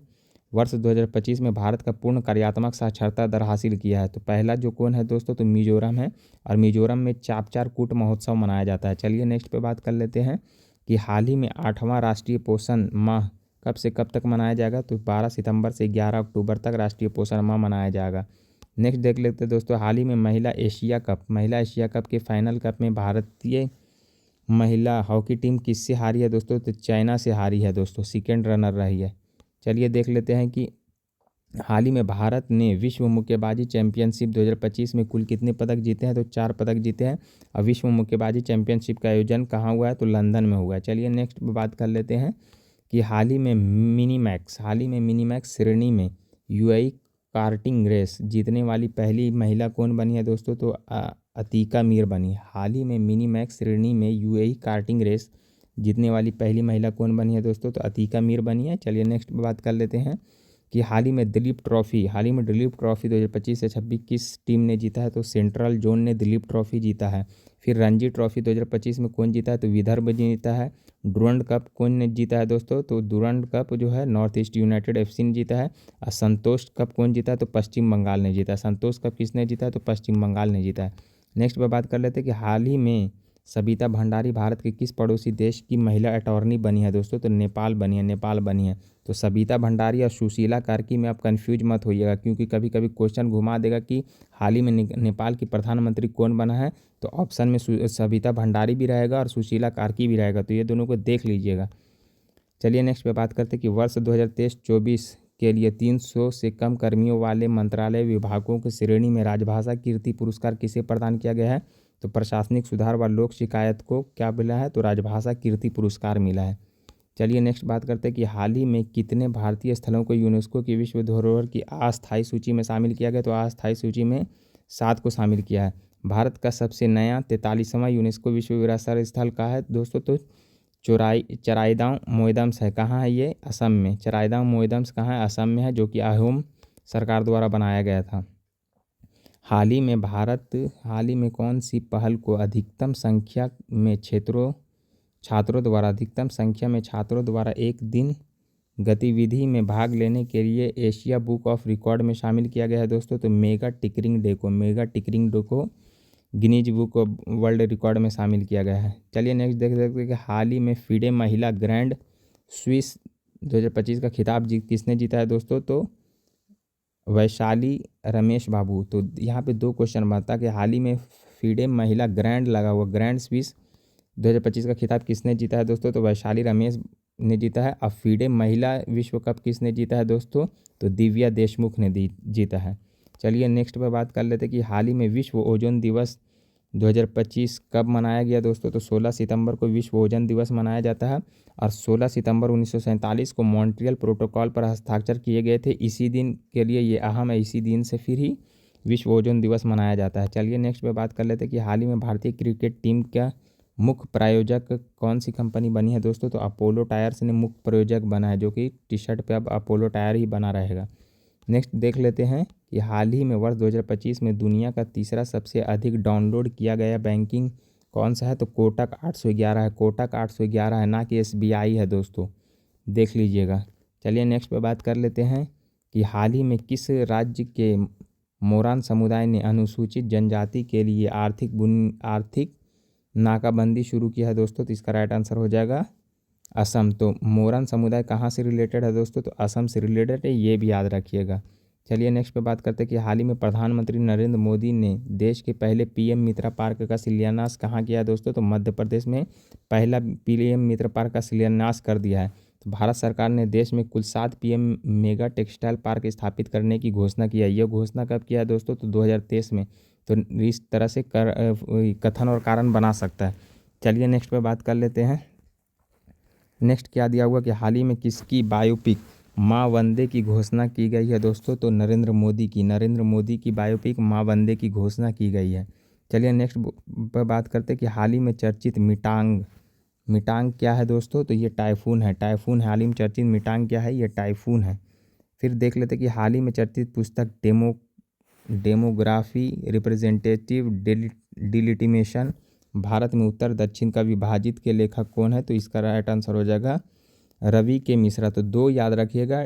वर्ष 2025 में भारत का पूर्ण कार्यात्मक साक्षरता दर हासिल किया है। तो पहला जो कौन है दोस्तों? तो मिजोरम है। और मिजोरम में चापचार कूट महोत्सव मनाया जाता है। चलिए नेक्स्ट पे बात कर लेते हैं कि हाल ही में 8वां राष्ट्रीय पोषण माह कब से कब तक मनाया जाएगा? तो 12 सितंबर से 11 अक्टूबर तक राष्ट्रीय पोषण माह मनाया जाएगा। नेक्स्ट देख लेते हैं दोस्तों, हाल ही में महिला एशिया कप के फाइनल कप में भारतीय महिला हॉकी टीम किससे हारी है दोस्तों? तो चाइना से हारी है दोस्तों, सेकेंड रनर रही है। चलिए देख लेते हैं कि हाल ही में भारत ने विश्व मुक्केबाजी चैंपियनशिप 2025 में कुल कितने पदक जीते हैं? तो 4 पदक जीते हैं। और विश्व मुक्केबाजी चैंपियनशिप का आयोजन कहाँ हुआ है? तो लंदन में हुआ है। चलिए नेक्स्ट बात कर लेते हैं कि हाल ही में मिनीमैक्स श्रेणी में यूएई कार्टिंग रेस जीतने वाली पहली महिला कौन बनी है दोस्तों? तो अतीका मीर बनी। हाल ही में मिनीमैक्स श्रेणी में यूएई कार्टिंग रेस जीतने वाली पहली महिला कौन बनी है दोस्तों? तो अतीका मीर बनी है। चलिए नेक्स्ट बात कर लेते हैं कि हाल ही में दिलीप ट्रॉफी 2025 से 26 किस टीम ने जीता है? तो सेंट्रल जोन ने दिलीप ट्रॉफी जीता है। फिर रणजी ट्रॉफी 2025 में कौन जीता है? तो विदर्भ जीता है। डुरंड कप कौन ने जीता है दोस्तों? तो डुरंड कप जो है नॉर्थ ईस्ट यूनाइटेड एफसी ने जीता है। और संतोष कप कौन जीता है? तो पश्चिम बंगाल ने जीता है। संतोष कप किसने जीता है? तो पश्चिम बंगाल ने जीता है। नेक्स्ट पर बात कर लेते हैं कि हाल ही में सबिता भंडारी भारत के किस पड़ोसी देश की महिला अटॉर्नी बनी है दोस्तों? तो नेपाल बनी है। तो सबिता भंडारी और सुशीला कार्की में आप कंफ्यूज मत होइएगा, क्योंकि कभी कभी क्वेश्चन घुमा देगा कि हाल ही में नेपाल की प्रधानमंत्री कौन बना है। तो ऑप्शन में सबिता भंडारी भी रहेगा और सुशीला कार्की भी रहेगा, तो ये दोनों को देख लीजिएगा। चलिए नेक्स्ट पे बात करते हैं कि वर्ष 2023-24 के लिए 300 से कम कर्मियों वाले मंत्रालय विभागों की श्रेणी में राजभाषा कीर्ति पुरस्कार किसे प्रदान किया गया है? तो प्रशासनिक सुधार व लोक शिकायत को क्या मिला है? तो राजभाषा कीर्ति पुरस्कार मिला है। चलिए नेक्स्ट बात करते हैं कि हाल ही में कितने भारतीय स्थलों को यूनेस्को की विश्व धरोहर की अस्थायी सूची में शामिल किया गया? तो अस्थायी सूची में 7 को शामिल किया है। भारत का सबसे नया 43वां यूनेस्को विश्व विरासत स्थल का है दोस्तों? तो चराईदांव मोइदम्स है। कहाँ है ये? असम में। चराईदांव मोइदम्स कहाँ है? असम में है, जो कि अहोम सरकार द्वारा बनाया गया था। हाल ही में कौन सी पहल को अधिकतम संख्या में छात्रों द्वारा एक दिन गतिविधि में भाग लेने के लिए एशिया बुक ऑफ रिकॉर्ड में शामिल किया गया है दोस्तों? तो मेगा टिकरिंग डे को Guinness book of world record में शामिल किया गया है। चलिए नेक्स्ट देख सकते हैं कि हाल ही में फीडे महिला ग्रैंड स्विस 2025 का खिताब किसने जीता है दोस्तों? तो वैशाली रमेश बाबू। तो यहाँ पे 2 क्वेश्चन बनता है कि हाल ही में फीडे महिला ग्रैंड लगा हुआ ग्रैंड स्विस 2025 का खिताब किसने जीता है दोस्तों? तो वैशाली रमेश ने जीता है। अब फीडे महिला विश्व कप किसने जीता है दोस्तों? तो दिव्या देशमुख ने जीता है। चलिए नेक्स्ट पर बात कर लेते हैं कि हाल ही में विश्व ओजोन दिवस 2025 कब मनाया गया दोस्तों? तो 16 सितंबर को विश्व ओजोन दिवस मनाया जाता है। और 16 सितंबर 1947 को मॉन्ट्रियल प्रोटोकॉल पर हस्ताक्षर किए गए थे। इसी दिन के लिए ये अहम है, इसी दिन से फिर ही विश्व ओजोन दिवस मनाया जाता है। चलिए नेक्स्ट पे बात कर लेते हैं कि हाल ही में भारतीय क्रिकेट टीम का मुख्य प्रायोजक कौन सी कंपनी बनी है दोस्तों? तो अपोलो टायर्स ने मुख्य प्रायोजक बना है, जो कि टी शर्ट पे अब अपोलो टायर ही बना रहेगा। नेक्स्ट देख लेते हैं कि हाल ही में वर्ष 2025 में दुनिया का तीसरा सबसे अधिक डाउनलोड किया गया बैंकिंग कौन सा है? तो कोटक 811 है। कोटक 811 है, ना कि SBI है दोस्तों, देख लीजिएगा। चलिए नेक्स्ट पे बात कर लेते हैं कि हाल ही में किस राज्य के मोरान समुदाय ने अनुसूचित जनजाति के लिए आर्थिक नाकाबंदी शुरू किया है दोस्तों? तो इसका राइट आंसर हो जाएगा असम। तो मोरन समुदाय कहाँ से रिलेटेड है दोस्तों? तो असम से रिलेटेड है, ये भी याद रखिएगा। चलिए नेक्स्ट पे बात करते हैं कि हाल ही में प्रधानमंत्री नरेंद्र मोदी ने देश के पहले PM मित्रा पार्क का शिलान्यास कहाँ किया है दोस्तों? तो मध्य प्रदेश में पहला PM मित्रा पार्क का शिलान्यास कर दिया है। तो भारत सरकार ने देश में कुल 7 PM मेगा टेक्सटाइल पार्क स्थापित करने की घोषणा की है। यह घोषणा कब किया है दोस्तों? तो 2023 में। तो इस तरह से कथन और कारण बना सकता है। चलिए नेक्स्ट पे बात कर लेते हैं। नेक्स्ट क्या दिया हुआ कि हाल ही में किसकी बायोपिक माँ वंदे की घोषणा की गई है दोस्तों? तो नरेंद्र मोदी की बायोपिक माँ वंदे की घोषणा की गई है। चलिए नेक्स्ट पर बात करते हैं कि हाल ही में चर्चित मिटांग क्या है दोस्तों? तो ये टाइफून है। हाल ही में चर्चित मिटांग क्या है? ये टाइफून है। फिर देख लेते हैं कि हाल ही में चर्चित पुस्तक डेमोग्राफी रिप्रेजेंटेटिव डिलिटिमेशन भारत में उत्तर दक्षिण का विभाजित के लेखक कौन है? तो इसका राइट आंसर हो जाएगा रवि के मिश्रा। तो 2 याद रखिएगा,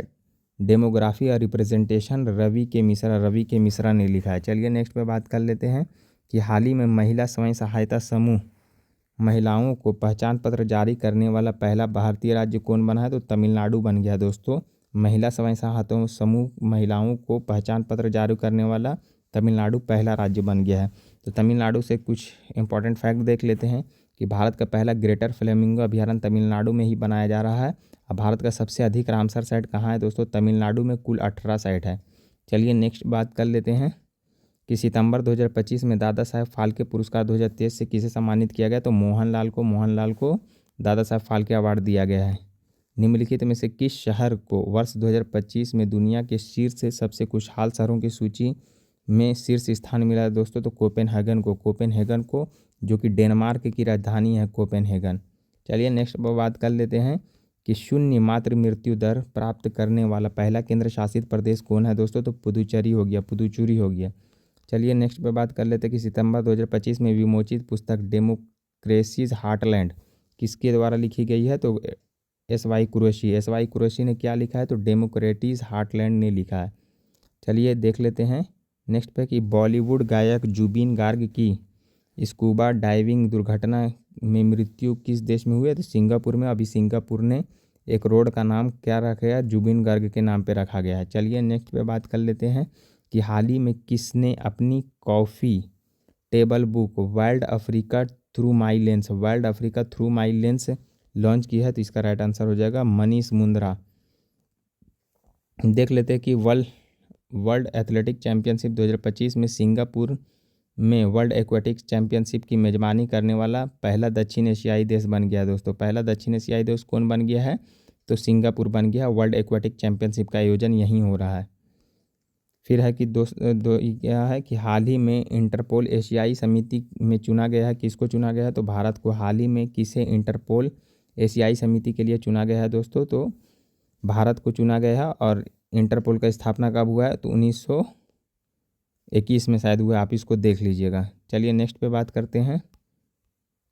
डेमोग्राफी और रिप्रेजेंटेशन रवि के मिश्रा ने लिखा है। चलिए नेक्स्ट पे बात कर लेते हैं कि हाल ही में महिला स्वयं सहायता समूह महिलाओं को पहचान पत्र जारी करने वाला पहला भारतीय राज्य कौन बना है? तो तमिलनाडु बन गया दोस्तों। महिला स्वयं सहायता समूह महिलाओं को पहचान पत्र जारी करने वाला तमिलनाडु पहला राज्य बन गया है। तो तमिलनाडु से कुछ इंपॉर्टेंट फैक्ट देख लेते हैं कि भारत का पहला ग्रेटर फ्लेमिंगो अभयारण्य तमिलनाडु में ही बनाया जा रहा है। अब भारत का सबसे अधिक रामसर साइट कहाँ है दोस्तों? तमिलनाडु में कुल 18 साइट है। चलिए नेक्स्ट बात कर लेते हैं कि सितंबर 2025 में दादा साहेब फाल्के पुरस्कार 2023 से किसे सम्मानित किया गया? तो मोहनलाल को दादा साहेब फाल्के अवार्ड दिया गया है। निम्नलिखित में से किस शहर को वर्ष 2025 में दुनिया के शीर्ष सबसे खुशहाल शहरों की सूची में शीर्ष स्थान मिला है दोस्तों? तो कोपेनहेगन को जो कि डेनमार्क की राजधानी है कोपेनहेगन। चलिए नेक्स्ट बात कर लेते हैं कि शून्य मातृ मृत्यु दर प्राप्त करने वाला पहला केंद्र शासित प्रदेश कौन है दोस्तों? तो पुदुचेरी हो गया। चलिए नेक्स्ट पे बात कर लेते हैं कि सितंबर 2025 में विमोचित पुस्तक डेमोक्रेसीज हार्टलैंड किसके द्वारा लिखी गई है? तो एस वाई कुरैशी ने क्या लिखा है? तो डेमोक्रेटीज हार्टलैंड ने लिखा है। चलिए देख लेते हैं नेक्स्ट पे कि बॉलीवुड गायक जुबिन गार्ग की स्कूबा डाइविंग दुर्घटना में मृत्यु किस देश में हुई है? तो सिंगापुर में। अभी सिंगापुर ने एक रोड का नाम क्या रखा है? जुबिन गार्ग के नाम पे रखा गया है। चलिए नेक्स्ट पे बात कर लेते हैं कि हाल ही में किसने अपनी coffee table book world Africa through my lens launch की है? तो इसका राइट आंसर हो जाएगा मनीष मुंद्रा। देख लेते हैं कि वर्ल्ड एथलेटिक चैंपियनशिप 2025 में सिंगापुर में वर्ल्ड एक्वेटिक्स चैंपियनशिप की मेजबानी करने वाला पहला दक्षिण एशियाई देश बन गया दोस्तों। पहला दक्षिण एशियाई देश कौन बन गया है? तो सिंगापुर बन गया। वर्ल्ड एक्वेटिक चैंपियनशिप का आयोजन यहीं हो रहा है। फिर है कि क्या है कि हाल ही में इंटरपोल एशियाई समिति में चुना गया है। किसको चुना गया है? तो भारत को हाल ही में किसे इंटरपोल एशियाई समिति के लिए चुना गया है दोस्तों? तो भारत को चुना गया है। और इंटरपोल का स्थापना कब हुआ है? तो 1921 में शायद हुआ। आप इसको देख लीजिएगा। चलिए नेक्स्ट पे बात करते हैं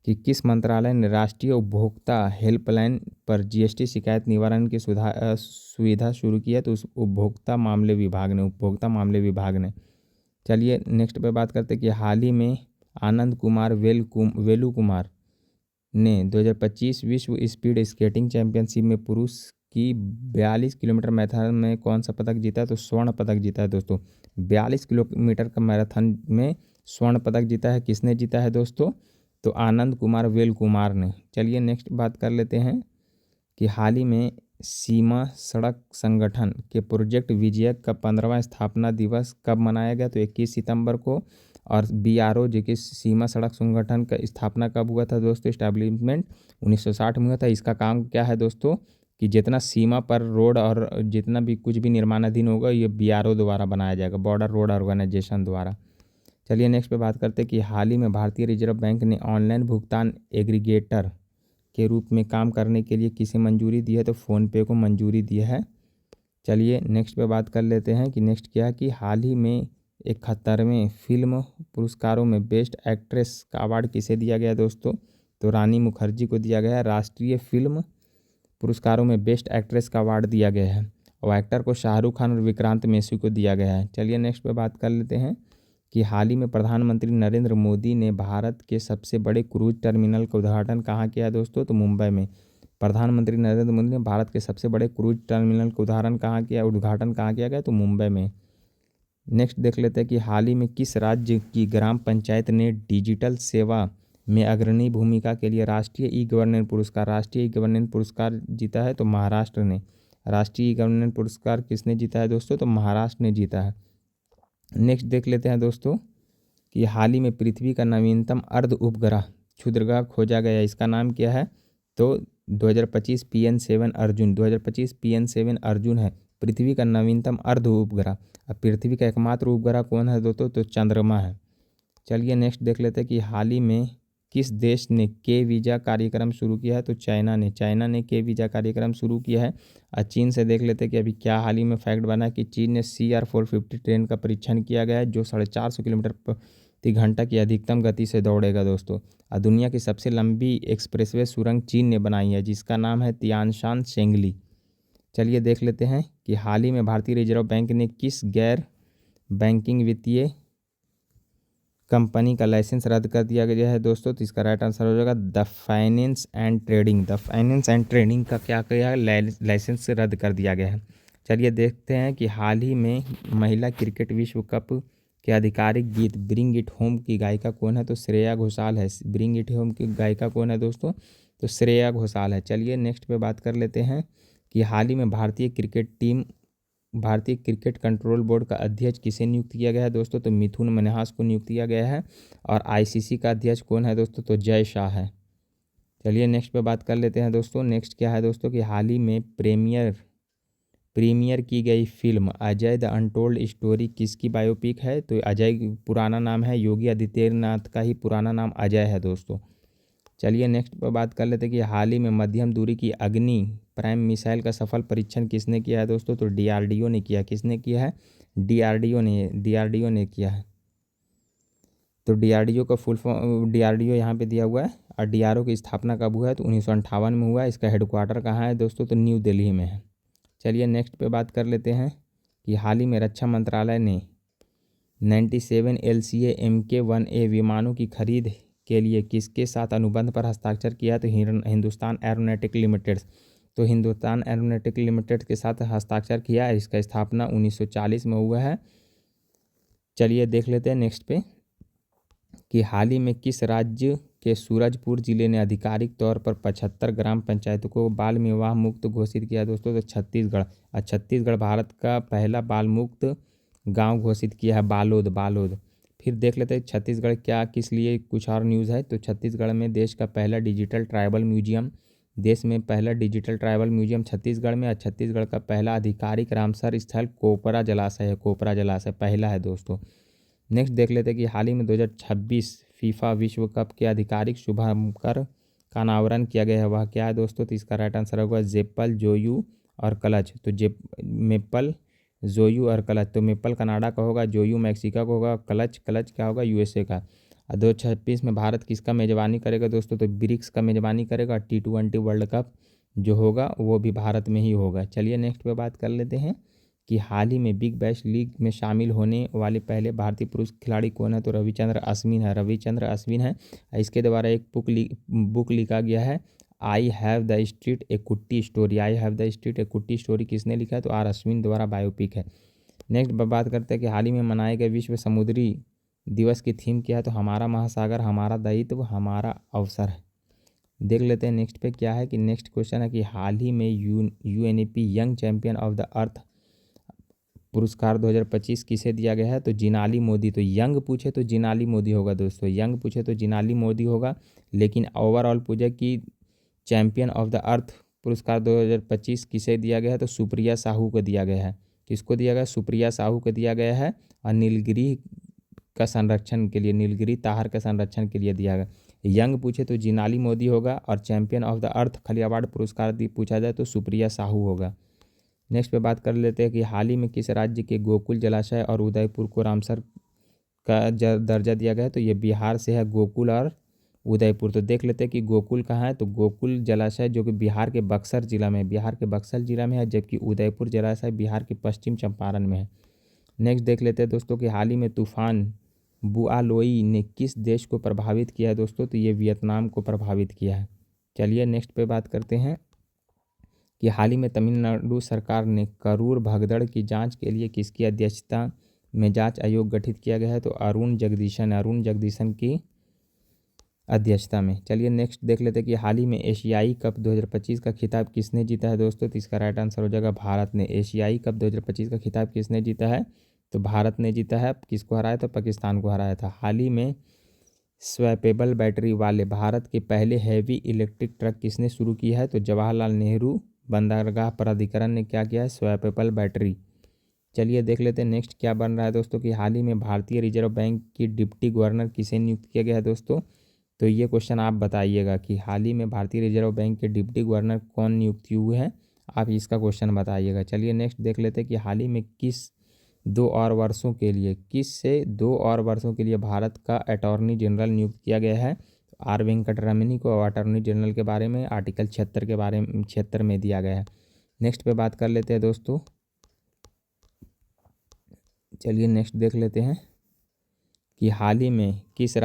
कि किस मंत्रालय ने राष्ट्रीय उपभोक्ता हेल्पलाइन पर जीएसटी शिकायत निवारण की सुविधा शुरू की है? तो उस उपभोक्ता मामले विभाग ने। चलिए नेक्स्ट पे बात करते हैं कि हाल ही में आनंद कुमार वेलू कुमार ने 2025 विश्व स्पीड स्केटिंग चैंपियनशिप में पुरुष की 42 किलोमीटर मैराथन में कौन सा पदक जीता है? तो स्वर्ण पदक जीता है दोस्तों। 42 किलोमीटर का मैराथन में स्वर्ण पदक जीता है। किसने जीता है दोस्तों? तो आनंद कुमार वेल कुमार ने। चलिए नेक्स्ट बात कर लेते हैं कि हाल ही में सीमा सड़क संगठन के प्रोजेक्ट विजय का 15वां स्थापना दिवस कब मनाया गया? तो 21 सितंबर को। और BRO जो कि सीमा सड़क संगठन का स्थापना कब हुआ था दोस्तों? इस्टेब्लिशमेंट 1960 में हुआ था। इसका काम क्या है दोस्तों कि जितना सीमा पर रोड और जितना भी कुछ भी निर्माणाधीन होगा ये BRO द्वारा बनाया जाएगा, बॉर्डर रोड ऑर्गेनाइजेशन द्वारा। चलिए नेक्स्ट पे बात करते हैं कि हाल ही में भारतीय रिजर्व बैंक ने ऑनलाइन भुगतान एग्रीगेटर के रूप में काम करने के लिए किसे मंजूरी दी है? तो फ़ोनपे को मंजूरी दी है। चलिए नेक्स्ट पे बात कर लेते हैं कि नेक्स्ट क्या है कि हाल ही में 71वें फिल्म पुरस्कारों में बेस्ट एक्ट्रेस का अवार्ड किसे दिया गया दोस्तों? तो रानी मुखर्जी को दिया गया है। राष्ट्रीय फिल्म पुरस्कारों में बेस्ट एक्ट्रेस का अवार्ड दिया गया है और एक्टर को शाहरुख खान और विक्रांत मैसी को दिया गया है। चलिए नेक्स्ट पे बात कर लेते हैं कि हाल ही में प्रधानमंत्री नरेंद्र मोदी ने भारत के सबसे बड़े क्रूज टर्मिनल का उद्घाटन कहाँ किया दोस्तों? तो मुंबई में। प्रधानमंत्री नरेंद्र मोदी ने भारत के सबसे बड़े क्रूज टर्मिनल का उद्घाटन कहाँ किया गया? तो मुंबई में। नेक्स्ट देख लेते हैं कि हाल ही में किस राज्य की ग्राम पंचायत ने डिजिटल सेवा में अग्रणी भूमिका के लिए राष्ट्रीय ई गवर्नेंस पुरस्कार जीता है? तो महाराष्ट्र ने। राष्ट्रीय ई गवर्नेंस पुरस्कार किसने जीता है दोस्तों? तो महाराष्ट्र ने जीता है। नेक्स्ट देख लेते हैं दोस्तों कि हाल ही में पृथ्वी का नवीनतम अर्ध उपग्रह क्षुद्रग्रह खोजा गया। इसका नाम क्या है? तो 2025 PN7 अर्जुन है पृथ्वी का नवीनतम अर्ध उपग्रह। अब पृथ्वी का एकमात्र उपग्रह कौन है दोस्तों? तो चंद्रमा है। चलिए नेक्स्ट देख लेते हैं कि हाल ही में किस देश ने के वीज़ा कार्यक्रम शुरू किया है? तो चाइना ने के वीज़ा कार्यक्रम शुरू किया है। और चीन से देख लेते हैं कि अभी क्या हाल ही में फैक्ट बना कि चीन ने CR450 ट्रेन का परीक्षण किया गया है जो 450 किलोमीटर प्रति घंटा की अधिकतम गति से दौड़ेगा दोस्तों। और दुनिया की सबसे लंबी एक्सप्रेसवे सुरंग चीन ने बनाई है जिसका नाम है तियानशान शेंगली। चलिए देख लेते हैं कि हाल ही में भारतीय रिजर्व बैंक ने किस गैर बैंकिंग वित्तीय कंपनी का लाइसेंस रद्द कर दिया गया है दोस्तों? तो इसका राइट आंसर हो जाएगा द फाइनेंस एंड ट्रेडिंग का क्या किया है? लाइसेंस रद्द कर दिया गया है। चलिए देखते हैं कि हाल ही में महिला क्रिकेट विश्व कप के आधिकारिक गीत ब्रिंग इट होम की गायिका कौन है? तो श्रेया घोषाल है। ब्रिंग इट होम की गायिका कौन है दोस्तों? तो श्रेया घोषाल है। चलिए नेक्स्ट पे बात कर लेते हैं कि हाल ही में भारतीय क्रिकेट कंट्रोल बोर्ड का अध्यक्ष किसे नियुक्त किया गया है दोस्तों? तो मिथुन मन्हास को नियुक्त किया गया है। और आईसीसी का अध्यक्ष कौन है दोस्तों? तो जय शाह है। चलिए नेक्स्ट पे बात कर लेते हैं दोस्तों। नेक्स्ट क्या है दोस्तों कि हाल ही में प्रीमियर की गई film Ajay the untold story किसकी बायोपिक है? तो अजय पुराना नाम है, योगी आदित्यनाथ का ही पुराना नाम अजय है दोस्तों। चलिए नेक्स्ट पर बात कर लेते हैं कि हाल ही में मध्यम दूरी की अग्नि प्राइम मिसाइल का सफल परीक्षण किसने किया है दोस्तों? तो डीआरडीओ ने किया। किसने किया है? डीआरडीओ ने किया है। तो डीआरडीओ का फुल फॉर्म डीआरडीओ यहाँ पे दिया हुआ है। और डीआरओ की स्थापना कब हुआ है? तो 1958 में हुआ है। इसका हेडक्वार्टर कहाँ है दोस्तों? तो न्यू दिल्ली में है। चलिए नेक्स्ट पे बात कर लेते हैं कि हाल ही में रक्षा मंत्रालय ने 97 LCA Mk-1A विमानों की खरीद के लिए किसके साथ अनुबंध पर हस्ताक्षर किया? तो हिंदुस्तान एरोनॉटिक लिमिटेड। तो हिंदुस्तान एरोनॉटिक लिमिटेड के साथ हस्ताक्षर किया है। इसका स्थापना 1940 में हुआ है। चलिए देख लेते हैं नेक्स्ट पे कि हाल ही में किस राज्य के सूरजपुर जिले ने आधिकारिक तौर पर 75 ग्राम पंचायतों को बाल विवाह मुक्त घोषित किया दोस्तों? तो छत्तीसगढ़। और छत्तीसगढ़ भारत का पहला बाल मुक्त गांव घोषित किया है, बालोद। फिर देख लेते हैं छत्तीसगढ़ क्या किस लिए कुछ और न्यूज़ है। तो छत्तीसगढ़ में देश में पहला डिजिटल ट्राइबल म्यूजियम छत्तीसगढ़ में। और छत्तीसगढ़ का पहला आधिकारिक रामसर स्थल कोपरा जलाशय पहला है दोस्तों। नेक्स्ट देख लेते हैं कि हाल ही में 2026 फीफा विश्व कप के आधिकारिक शुभंकर का अनावरण किया गया है। वह क्या है दोस्तों? तो इसका राइट आंसर होगा जेप्पल, जोयू और क्लच। तो मेपल, जोयू और क्लच। तो मेपल कनाडा का होगा, जोयू मैक्सिको का होगा, क्लच क्या होगा? यूएसए का। और 2026 में भारत किसका मेजबानी करेगा दोस्तों? तो ब्रिक्स का मेजबानी करेगा। T20 वर्ल्ड कप जो होगा वो भी भारत में ही होगा। चलिए नेक्स्ट पे बात कर लेते हैं कि हाल ही में बिग बैश लीग में शामिल होने वाले पहले भारतीय पुरुष खिलाड़ी कौन है? तो रविचंद्र अश्विन है। इसके द्वारा एक बुक लिखा गया है, आई हैव द स्ट्रीट ए कुट्टी स्टोरी। किसने लिखा है? तो आर अश्विन द्वारा बायोपिक है। नेक्स्ट बात करते हैं कि हाल ही में मनाए गए विश्व समुद्री दिवस की थीम क्या है? तो हमारा महासागर, हमारा दायित्व, हमारा अवसर है। देख लेते हैं नेक्स्ट पे क्या है कि नेक्स्ट क्वेश्चन है कि हाल ही में UNEP young champion of the earth पुरस्कार 2025 किसे दिया गया है? तो जिनाली मोदी। तो यंग पूछे तो जिनाली मोदी होगा दोस्तों, लेकिन ओवरऑल पूछे कि चैंपियन ऑफ द अर्थ पुरस्कार 2025 किसे दिया गया है? तो सुप्रिया साहू को दिया गया है। किसको दिया गया? सुप्रिया साहू को दिया गया है। और नीलगिरी ताहर का संरक्षण के लिए दिया गया। यंग पूछे तो जिनाली मोदी होगा। और चैंपियन ऑफ द अर्थ खाली अवार्ड पुरस्कार पूछा जाए तो सुप्रिया साहू होगा। नेक्स्ट पे बात कर लेते हैं कि हाल ही में किस राज्य के गोकुल जलाशय और उदयपुर को रामसर का दर्जा दिया गया है? तो ये बिहार से है, गोकुल और उदयपुर। तो देख लेते हैं कि गोकुल कहाँ है? तो गोकुल जलाशय जो कि बिहार के बक्सर जिला में है, जबकि उदयपुर जलाशय बिहार के पश्चिम चंपारण में है। नेक्स्ट देख लेते हैं दोस्तों कि हाल ही में तूफान बुआलोई ने किस देश को प्रभावित किया है दोस्तों? तो ये वियतनाम को प्रभावित किया है। चलिए नेक्स्ट पे बात करते हैं कि हाल ही में तमिलनाडु सरकार ने करूर भगदड़ की जांच के लिए किसकी अध्यक्षता में जांच आयोग गठित किया गया है? तो अरुण जगदीशन की अध्यक्षता में। चलिए नेक्स्ट देख लेते हैं कि हाल ही में एशियाई कप 2025 का खिताब किसने जीता है दोस्तों? तो इसका राइट आंसर हो जाएगा भारत ने। एशियाई कप 2025 का खिताब किसने जीता है? तो भारत ने जीता है। किसको हराया? तो पाकिस्तान को हराया था। हाल ही में स्वैपेबल बैटरी वाले भारत के पहले हैवी इलेक्ट्रिक ट्रक किसने शुरू किया है? तो जवाहरलाल नेहरू बंदरगाह प्राधिकरण ने क्या किया है? Swappable battery. चलिए देख लेते हैं नेक्स्ट क्या बन रहा है दोस्तों कि हाल ही में भारतीय रिजर्व बैंक की डिप्टी गवर्नर किसे नियुक्त किया गया है दोस्तों? तो ये क्वेश्चन आप बताइएगा कि हाल ही में भारतीय रिजर्व बैंक के डिप्टी गवर्नर कौन नियुक्त हुए हैं? आप इसका क्वेश्चन बताइएगा। चलिए नेक्स्ट देख लेते हैं कि हाल ही में किस से 2 और वर्षों के लिए भारत का अटॉर्नी जनरल नियुक्त किया गया है? आर वेंकटरमणी को अटॉर्नी जनरल के बारे में आर्टिकल 76 में दिया गया है। नेक्स्ट पे बात कर लेते हैं दोस्तों। चलिए नेक्स्ट देख लेते हैं कि हाल ही में किस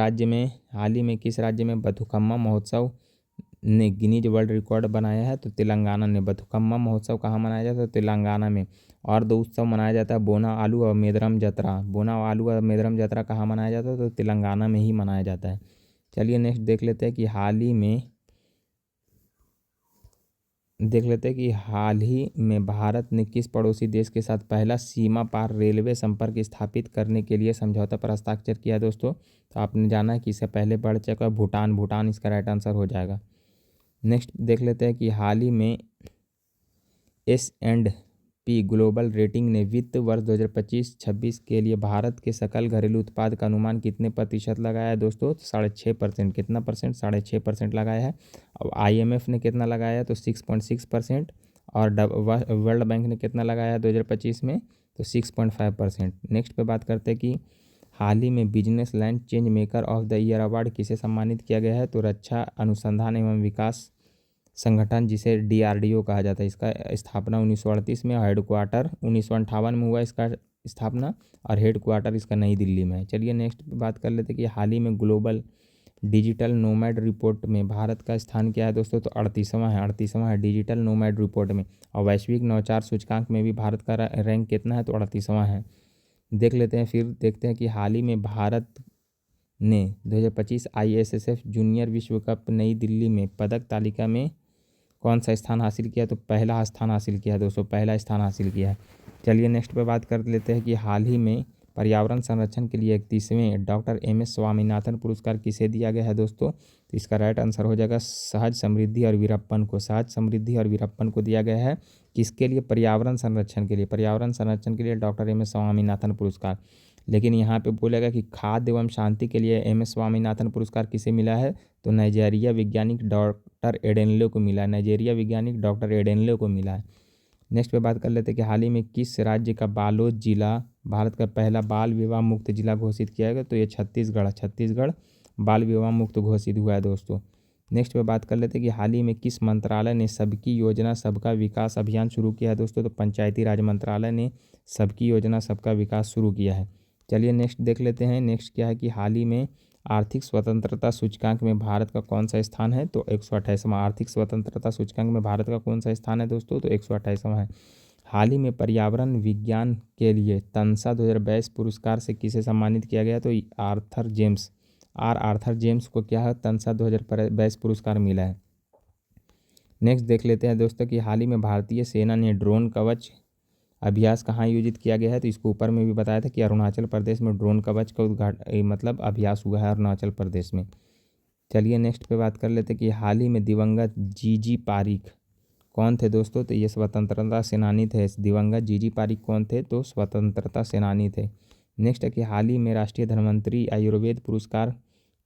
राज्य में बथुकम्मा महोत्सव ने गिनीज वर्ल्ड रिकॉर्ड बनाया है? तो तेलंगाना ने। बथुकम्मा महोत्सव कहाँ मनाया जाता है? तो तेलंगाना में। और दो उत्सव मनाया जाता है, बोना आलू और मेदरम जतरा। बोना आलू और मेदरम जतरा कहाँ मनाया जाता है? तो तेलंगाना में ही मनाया जाता है। चलिए नेक्स्ट देख लेते हैं कि हाल ही में भारत ने किस पड़ोसी देश के साथ पहला सीमा पार रेलवे संपर्क स्थापित करने के लिए समझौता पर हस्ताक्षर किया दोस्तों? तो आपने जाना है कि इससे पहले बढ़ चुका है भूटान इसका राइट आंसर हो जाएगा। नेक्स्ट देख लेते हैं कि हाल ही में S&P ग्लोबल रेटिंग ने वित्त वर्ष 2025-26 के लिए भारत के सकल घरेलू उत्पाद का अनुमान कितने प्रतिशत लगाया है दोस्तों? 6.5%। कितना परसेंट? 6.5% लगाया है। अब IMF ने कितना लगाया है? तो 6.6%। और वर्ल्ड बैंक ने कितना लगाया है 2025 में? तो 6.5%। नेक्स्ट पे बात करते हैं कि हाल ही में business land change maker of the year award किसे सम्मानित किया गया है? तो रक्षा अनुसंधान एवं विकास संगठन, जिसे DRDO कहा जाता है, इसका स्थापना 1938 में, हेडक्वार्टर 1958 में हुआ इसका स्थापना, और हेडक्वार्टर इसका नई दिल्ली में है। चलिए नेक्स्ट बात कर लेते हैं कि हाल ही में ग्लोबल डिजिटल नोमैड रिपोर्ट में भारत का स्थान क्या है दोस्तों? तो 38वां है डिजिटल नोमैड रिपोर्ट में। और वैश्विक नवाचार सूचकांक में भी भारत का रैंक कितना है? तो 38वां है। देख लेते हैं, फिर देखते हैं कि हाल ही में भारत ने 2025 ISSF जूनियर विश्व कप नई दिल्ली में पदक तालिका में कौन सा स्थान हासिल किया? तो पहला स्थान हासिल किया दोस्तों, पहला स्थान हासिल किया है। चलिए नेक्स्ट पे बात कर लेते हैं कि हाल ही में पर्यावरण संरक्षण के लिए 31वें डॉक्टर MS स्वामीनाथन पुरस्कार किसे दिया गया है दोस्तों? तो इसका राइट आंसर हो जाएगा सहज समृद्धि और वीरप्पन को। सहज समृद्धि और वीरप्पन को दिया गया है। किसके लिए? पर्यावरण संरक्षण के लिए। पर्यावरण संरक्षण के लिए डॉक्टर MS स्वामीनाथन पुरस्कार। लेकिन यहाँ पे बोलेगा कि खाद्य एवं शांति के लिए MS स्वामीनाथन पुरस्कार किसे मिला है? तो नाइजीरिया वैज्ञानिक डॉक्टर एडेनले को मिला है। नाइजीरिया वैज्ञानिक डॉक्टर एडेनले को मिला है। नेक्स्ट पे बात कर लेते हैं कि हाल ही में किस राज्य का बालोद जिला भारत का पहला बाल विवाह मुक्त जिला घोषित किया गया? तो ये छत्तीसगढ़ बाल विवाह मुक्त घोषित हुआ है दोस्तों। नेक्स्ट पे बात कर लेते हैं कि हाल ही में किस मंत्रालय ने सबकी योजना सबका विकास अभियान शुरू किया है दोस्तों? तो पंचायती राज मंत्रालय ने सबकी योजना सबका विकास शुरू किया है। चलिए नेक्स्ट देख लेते हैं। नेक्स्ट क्या है कि हाल ही में आर्थिक स्वतंत्रता सूचकांक में भारत का कौन सा स्थान है? तो 128वां। आर्थिक स्वतंत्रता सूचकांक में भारत का कौन सा स्थान है दोस्तों? तो 128वां है। हाल ही में पर्यावरण विज्ञान के लिए तंसा 2022 पुरस्कार से किसे सम्मानित किया गया? तो आर्थर जेम्स को क्या है? तंसा 2022 पुरस्कार मिला है। नेक्स्ट देख लेते हैं दोस्तों कि हाल ही में भारतीय सेना ने ड्रोन कवच अभ्यास कहाँ आयोजित किया गया है? तो इसको ऊपर में भी बताया था कि अरुणाचल प्रदेश में ड्रोन कवच का मतलब अभ्यास हुआ है अरुणाचल प्रदेश में। चलिए नेक्स्ट पे बात कर लेते हैं कि हाल ही में दिवंगत GG पारिक कौन थे दोस्तों? तो ये स्वतंत्रता सेनानी थे। दिवंगत GG पारिक कौन थे? तो स्वतंत्रता सेनानी थे। नेक्स्ट है कि हाल ही में राष्ट्रीय धन्वंतरी आयुर्वेद पुरस्कार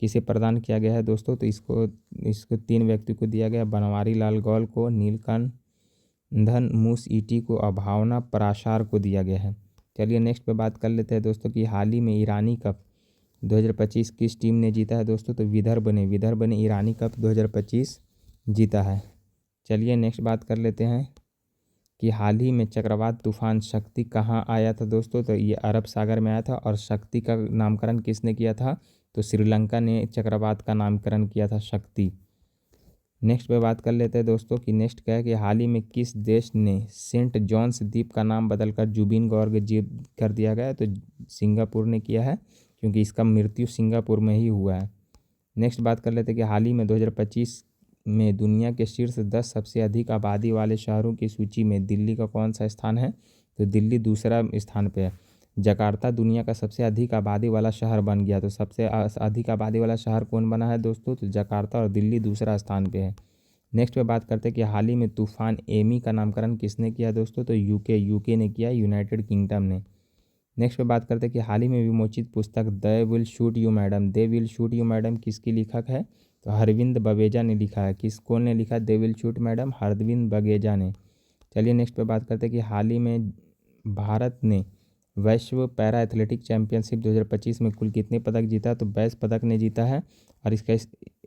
किसे प्रदान किया गया है दोस्तों? तो इसको 3 व्यक्ति को दिया गया, बनवारी लाल गौल को, नीलकंठन मूसईटी को और भावना पराशर को दिया गया है। चलिए नेक्स्ट पे बात कर लेते हैं दोस्तों कि हाल ही में ईरानी कप 2025 किस टीम ने जीता है दोस्तों? तो विदर्भ ने ईरानी कप 2025 जीता है। चलिए नेक्स्ट बात कर लेते हैं कि हाल ही में चक्रवात तूफान शक्ति कहाँ आया था दोस्तों? तो ये अरब सागर में आया था। और शक्ति का नामकरण किसने किया था? तो श्रीलंका ने चक्रवात का नामकरण किया था शक्ति। नेक्स्ट पे बात कर लेते हैं दोस्तों कि नेक्स्ट क्या है कि हाल ही में किस देश ने सेंट जॉन्स द्वीप का नाम बदलकर जुबिन गॉर्ग द्वीप कर दिया गया? तो सिंगापुर ने किया है, क्योंकि इसका मृत्यु सिंगापुर में ही हुआ है। नेक्स्ट बात कर लेते हैं कि हाल ही में 2025 में दुनिया के शीर्ष 10 सबसे अधिक आबादी वाले शहरों की सूची में दिल्ली का कौन सा स्थान है? तो दिल्ली दूसरा स्थान पे है। जकार्ता दुनिया का सबसे अधिक आबादी वाला शहर बन गया। तो सबसे अधिक आबादी वाला शहर कौन बना है दोस्तों? तो जकार्ता, और दिल्ली दूसरा स्थान पे है। नेक्स्ट पे बात करते हैं कि हाल ही में तूफान एमी का नामकरण किसने किया दोस्तों? तो यूके ने किया, यूनाइटेड किंगडम ने। नेक्स्ट पे बात करते हैं कि हाल ही में विमोचित पुस्तक दे विल शूट यू मैडम किसकी लेखक है? तो अरविंद बवेजा ने लिखा है। कौन ने लिखा? They will shoot madam, Arvind Baweja ने। चलिए नेक्स्ट पे बात करते हैं कि हाल ही में भारत ने विश्व पैरा एथलेटिक चैंपियनशिप 2025 में कुल कितने पदक जीता? तो 22 पदक ने जीता है। और इसका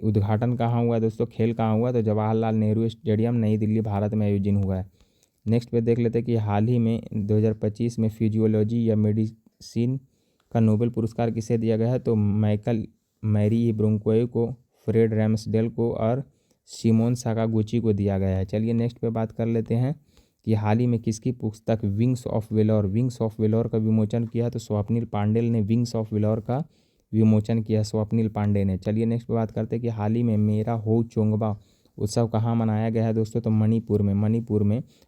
उद्घाटन कहाँ हुआ दोस्तों? खेल कहाँ हुआ? तो जवाहरलाल नेहरू स्टेडियम, नई दिल्ली, भारत में आयोजन हुआ है। नेक्स्ट पे देख लेते हैं कि हाल ही में 2025 में फिजियोलॉजी या मेडिसिन का नोबेल पुरस्कार किसे दिया गया है? तो माइकल मैरी ब्रोंकोए को, फ्रेड रैम्सडेल को और सिमोन साकागुची को दिया गया है। चलिए नेक्स्ट पे बात कर लेते हैं कि हाल ही में किसकी पुस्तक विंग्स ऑफ वेलोर का विमोचन किया है। तो स्वप्निल पांडेल ने विंग्स ऑफ वेलोर का विमोचन किया, स्वप्निल पांडे ने। चलिए नेक्स्ट पे बात करते हैं कि हाल ही में मेरा हो चोंगबा उत्सव कहाँ मनाया गया है दोस्तों। तो मणिपुर में।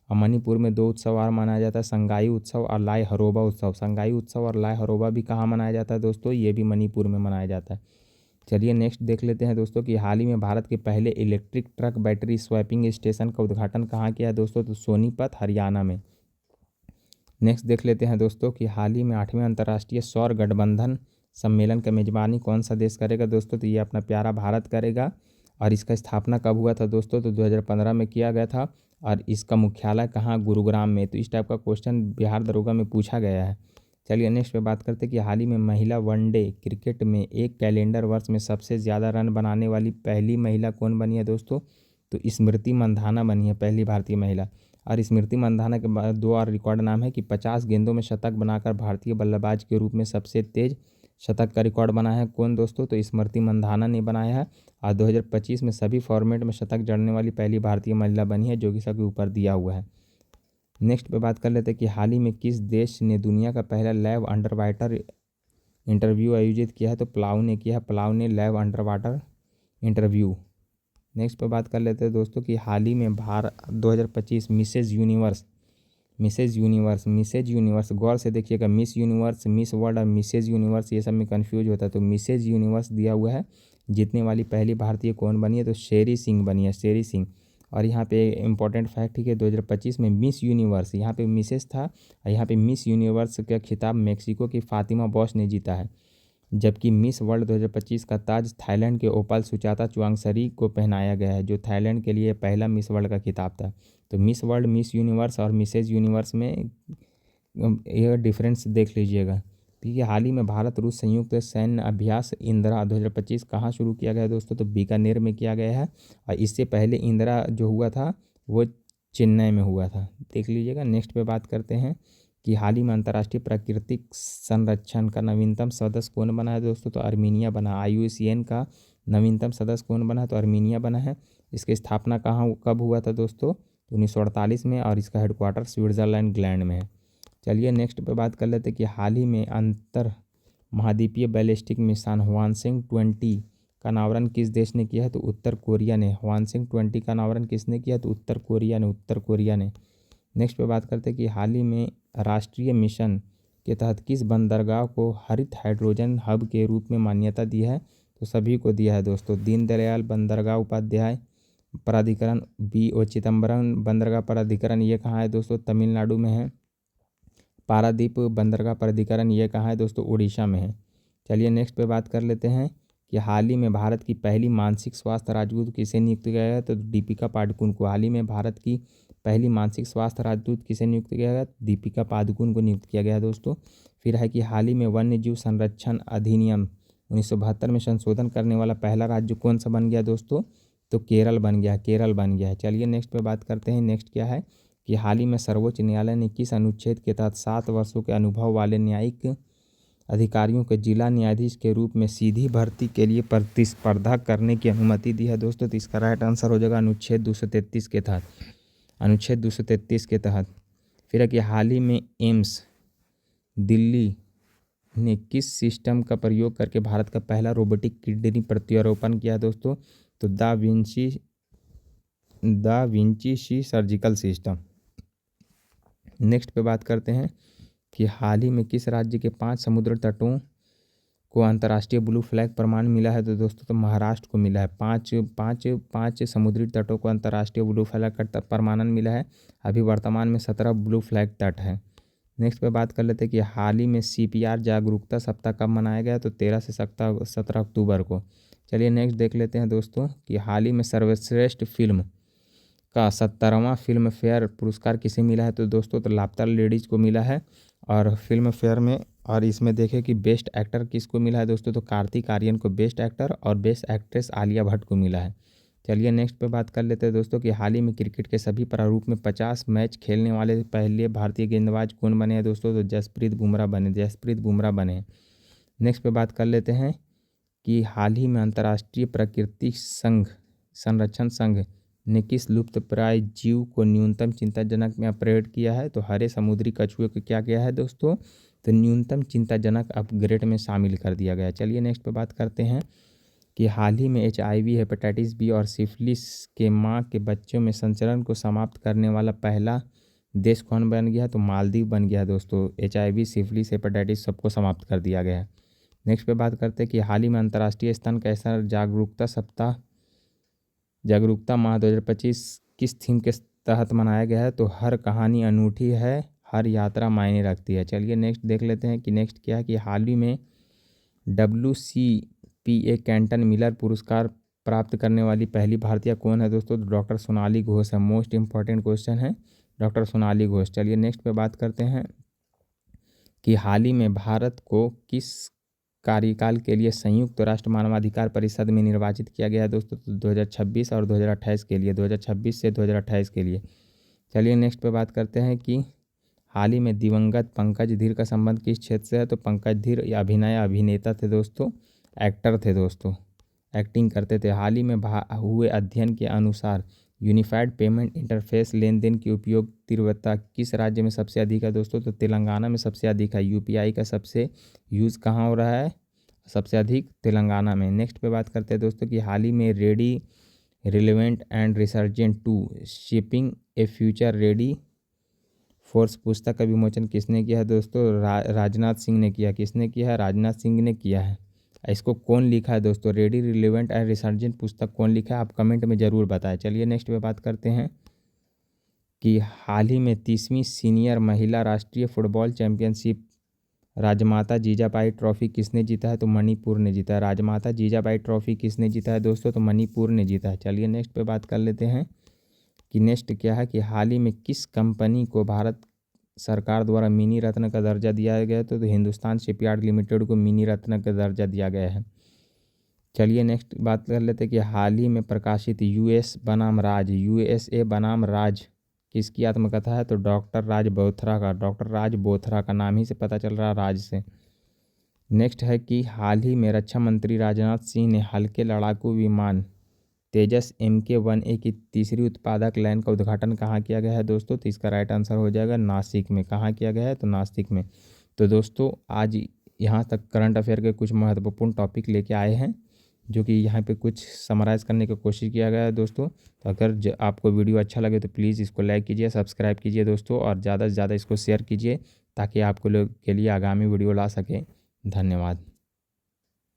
और मणिपुर में 2 उत्सव और मनाया जाता है, संगाई उत्सव और लाई हरोबा उत्सव। संगाई उत्सव और लाई हरोबा भी कहाँ मनाया जाता है दोस्तों, ये भी मणिपुर में मनाया जाता है। चलिए नेक्स्ट देख लेते हैं दोस्तों कि हाल ही में भारत के पहले electric truck battery swapping station का उद्घाटन कहाँ किया है दोस्तों। तो सोनीपत हरियाणा में। नेक्स्ट देख लेते हैं दोस्तों कि हाल ही में 8वें अंतर्राष्ट्रीय सौर गठबंधन सम्मेलन का मेजबानी कौन सा देश करेगा दोस्तों। तो ये अपना प्यारा भारत करेगा। और इसका स्थापना कब हुआ था दोस्तों। तो 2015 में किया गया था। और इसका मुख्यालय कहाँ, गुरुग्राम में। तो इस टाइप का क्वेश्चन बिहार दरोगा में पूछा गया है। चलिए नेक्स्ट पे बात करते हैं कि हाल ही में महिला वनडे क्रिकेट में एक कैलेंडर वर्ष में सबसे ज़्यादा रन बनाने वाली पहली महिला कौन बनी है दोस्तों। तो स्मृति मंधाना बनी है पहली भारतीय महिला। और स्मृति मंधाना के बाद 2 और रिकॉर्ड नाम है कि 50 गेंदों में शतक बनाकर भारतीय बल्लेबाज के रूप में सबसे तेज शतक का रिकॉर्ड बना है कौन दोस्तों। तो स्मृति मंधाना ने बनाया है। और 2025 में सभी फॉर्मेट में शतक जड़ने वाली पहली भारतीय महिला बनी है, जो कि सबके ऊपर दिया हुआ है। नेक्स्ट पे बात कर लेते हैं कि हाल ही में किस देश ने दुनिया का पहला लैब अंडर वाटर इंटरव्यू आयोजित किया है। तो पलाऊ ने किया है, पलाऊ ने lab under water interview. Next पे बात कर लेते हैं दोस्तों कि हाल ही में भारत 2025 मिसेज यूनिवर्स गौर से देखिएगा, मिस यूनिवर्स, मिस वर्ल्ड और मिसेज यूनिवर्स ये सब में कंफ्यूज होता है। तो मिसेज यूनिवर्स दिया हुआ है। जीतने वाली पहली भारतीय कौन बनी है। तो शेरी सिंह बनी है, शेरी सिंह। और यहाँ पे इंपॉर्टेंट फैक्ट है कि 2025 में मिस यूनिवर्स, यहाँ पे मिसेस था और यहाँ पे मिस यूनिवर्स का खिताब मेक्सिको की फातिमा बॉस ने जीता है। जबकि मिस वर्ल्ड 2025 का ताज थाईलैंड के ओपाल सुचाता चुआंगसरी को पहनाया गया है, जो थाईलैंड के लिए पहला मिस वर्ल्ड का खिताब था। तो मिस वर्ल्ड, मिस यूनिवर्स और मिसेज यूनिवर्स में यह डिफरेंस देख लीजिएगा। ठीक है। हाल ही में भारत रूस संयुक्त सैन्य अभ्यास इंदिरा 2025 कहाँ शुरू किया गया है दोस्तों। तो बीकानेर में किया गया है। और इससे पहले इंदिरा जो हुआ था वो चेन्नई में हुआ था, देख लीजिएगा। नेक्स्ट पे बात करते हैं कि हाल ही में अंतर्राष्ट्रीय प्राकृतिक संरक्षण का नवीनतम सदस्य कौन बना है दोस्तों। तो आर्मीनिया बना। IUCN का नवीनतम सदस्य कौन बना है। तो आर्मीनिया बना है। इसकी स्थापना कहाँ कब हुआ था दोस्तों। 1948 में। और इसका हेडक्वार्टर स्विट्ज़रलैंड ग्लैंड में है। चलिए नेक्स्ट पे बात कर लेते हैं कि हाल ही में अंतर महाद्वीपीय बैलिस्टिक मिसाइल ह्वानसेंग 20 का अनावरण किस देश ने किया है। तो उत्तर कोरिया ने। ह्वानसेंग 20 का अनावरण किसने किया। तो उत्तर कोरिया ने। नेक्स्ट पे बात करते हैं कि हाल ही में राष्ट्रीय मिशन के तहत किस बंदरगाह को हरित हाइड्रोजन हब के रूप में मान्यता दी है। तो सभी को दिया है दोस्तों। दीनदयाल बंदरगाह उपाध्याय प्राधिकरण, BO चिदम्बरम बंदरगाह प्राधिकरण, ये कहाँ है दोस्तों। तमिलनाडु में है। पारादीप बंदरगाह प्राधिकरण ये कहाँ है दोस्तों। उड़ीसा में है। चलिए नेक्स्ट पे बात कर लेते हैं कि हाल ही में भारत की पहली मानसिक स्वास्थ्य राजदूत किसे नियुक्त किया गया है। तो दीपिका पादुकोण को। हाल ही में भारत की पहली मानसिक स्वास्थ्य राजदूत किसे नियुक्त किया गया। दीपिका पादुकोण को नियुक्त किया गया है दोस्तों। फिर है कि हाल ही में वन्य जीव संरक्षण अधिनियम 1972 में संशोधन करने वाला पहला राज्य कौन सा बन गया दोस्तों। तो केरल बन गया है। चलिए नेक्स्ट पे बात करते हैं। नेक्स्ट क्या है कि हाल ही में सर्वोच्च न्यायालय ने किस अनुच्छेद के तहत 7 वर्षों के अनुभव वाले न्यायिक अधिकारियों को जिला न्यायाधीश के रूप में सीधी भर्ती के लिए प्रतिस्पर्धा करने की अनुमति दी है दोस्तों। तो इसका राइट आंसर हो जाएगा अनुच्छेद 233 के तहत। फिर है कि हाल ही में एम्स दिल्ली ने किस सिस्टम का प्रयोग करके भारत का पहला रोबोटिक किडनी प्रत्यारोपण किया दोस्तों। तो दा विंची सी सर्जिकल सिस्टम। नेक्स्ट पे बात करते हैं कि हाल ही में किस राज्य के 5 समुद्र तटों को अंतर्राष्ट्रीय ब्लू फ्लैग प्रमाण मिला है। तो दोस्तों तो महाराष्ट्र को मिला है। पाँच समुद्री तटों को अंतर्राष्ट्रीय ब्लू फ्लैग का प्रमाणन मिला है। अभी वर्तमान में 17 ब्लू फ्लैग तट है। नेक्स्ट पे बात कर लेते हैं कि हाल ही में CPR जागरूकता सप्ताह कब मनाया गया। तो 13 से 17 अक्टूबर को। चलिए नेक्स्ट देख लेते हैं दोस्तों कि हाल ही में सर्वश्रेष्ठ फिल्म का 70वां फिल्म फेयर पुरस्कार किसे मिला है। तो दोस्तों तो लापता लेडीज़ को मिला है। और फिल्म फेयर में और इसमें देखें कि बेस्ट एक्टर किसको मिला है दोस्तों। तो कार्तिक आर्यन को बेस्ट एक्टर और बेस्ट एक्ट्रेस आलिया भट्ट को मिला है। चलिए नेक्स्ट पे बात कर लेते हैं दोस्तों कि हाल ही में क्रिकेट के सभी प्रारूप में 50 मैच खेलने वाले पहले भारतीय गेंदबाज कौन बने हैं दोस्तों। तो जसप्रीत बुमराह बने। नेक्स्ट पे बात कर लेते हैं कि हाल ही में अंतर्राष्ट्रीय प्राकृतिक संघ संरक्षण संघ ने किस लुप्तप्राय जीव को न्यूनतम चिंताजनक में अपग्रेड किया है? तो हरे समुद्री कछुए को क्या किया है दोस्तों? तो न्यूनतम चिंताजनक अपग्रेड में शामिल कर दिया गया है। चलिए नेक्स्ट पे बात करते हैं कि हाल ही में HIV, हेपेटाइटिस बी और सिफिलिस के माँ के बच्चों में संचरण को समाप्त करने वाला पहला देश कौन बन गया? तो मालदीव बन गया दोस्तों। HIV, सिफिलिस, हेपेटाइटिस सबको समाप्त कर दिया गया है। नेक्स्ट पे बात करते हैं कि हाल ही में अंतर्राष्ट्रीय स्तन कैंसर जागरूकता माह 2025 किस थीम के तहत मनाया गया है? तो हर कहानी अनूठी है, हर यात्रा मायने रखती है। चलिए नेक्स्ट देख लेते हैं कि नेक्स्ट क्या है कि हाल ही में WCPA कैंटन मिलर पुरस्कार प्राप्त करने वाली पहली भारतीय कौन है दोस्तों? तो डॉक्टर सोनाली घोष है। मोस्ट इंपॉर्टेंट क्वेश्चन है, डॉक्टर सोनाली घोष। चलिए नेक्स्ट पे बात करते हैं कि हाल ही में भारत को किस कार्यकाल के लिए संयुक्त राष्ट्र मानवाधिकार परिषद में निर्वाचित किया गया है दोस्तों? तो 2026 और 2028 के लिए, 2026 से 2028 के लिए। चलिए नेक्स्ट पे बात करते हैं कि हाल ही में दिवंगत पंकज धीर का संबंध किस क्षेत्र से है? तो पंकज धीर अभिनेता थे दोस्तों, एक्टर थे दोस्तों, एक्टिंग करते थे। हाल ही में हुए अध्ययन के अनुसार यूनिफाइड पेमेंट इंटरफेस लेनदेन की उपयोग तीव्रता किस राज्य में सबसे अधिक है दोस्तों? तो तेलंगाना में सबसे अधिक है। UPI का सबसे यूज़ कहाँ हो रहा है? सबसे अधिक तेलंगाना में। नेक्स्ट पे बात करते हैं दोस्तों कि हाल ही में ready relevant and resurgent two shaping a future ready force पुस्तक का विमोचन किसने किया है दोस्तों? राजनाथ सिंह ने किया। किसने किया है? राजनाथ सिंह ने किया है। इसको कौन लिखा है दोस्तों? रेडी रिलेवेंट एंड रिसर्जेंट पुस्तक कौन लिखा है? आप कमेंट में ज़रूर बताएं। चलिए नेक्स्ट पे बात करते हैं कि हाल ही में 30वीं सीनियर महिला राष्ट्रीय फुटबॉल चैंपियनशिप राजमाता जीजाबाई ट्रॉफी किसने जीता है? तो मणिपुर ने जीता है। राजमाता जीजाबाई ट्रॉफी किसने जीता है दोस्तों? तो मणिपुर ने जीता है। चलिए नेक्स्ट पे बात कर लेते हैं कि नेक्स्ट क्या है कि हाल ही में किस कंपनी को भारत सरकार द्वारा मिनी रत्न का दर्जा दिया गया है? तो हिंदुस्तान शिपयार्ड लिमिटेड को मिनी रत्न का दर्जा दिया गया है। चलिए नेक्स्ट बात कर लेते हैं कि हाल ही में प्रकाशित USA बनाम राज किसकी आत्मकथा है? तो डॉक्टर राज बोथरा का। डॉक्टर राज बोथरा का नाम ही से पता चल रहा है, राज से। नेक्स्ट है कि हाल ही में रक्षा मंत्री राजनाथ सिंह ने हल्के लड़ाकू विमान तेजस MK-1A की तीसरी उत्पादक लाइन का उद्घाटन कहाँ किया गया है दोस्तों? तो इसका राइट आंसर हो जाएगा नासिक में। कहाँ किया गया है? तो नासिक में। तो दोस्तों आज यहाँ तक करंट अफेयर के कुछ महत्वपूर्ण टॉपिक लेके आए हैं, जो कि यहाँ पे कुछ समराइज़ करने की कोशिश किया गया है दोस्तों। तो अगर आपको वीडियो अच्छा लगे तो प्लीज़ इसको लाइक कीजिए, सब्सक्राइब कीजिए दोस्तों, और ज़्यादा से ज़्यादा इसको शेयर कीजिए ताकि आपको लोग के लिए आगामी वीडियो ला सकें। धन्यवाद।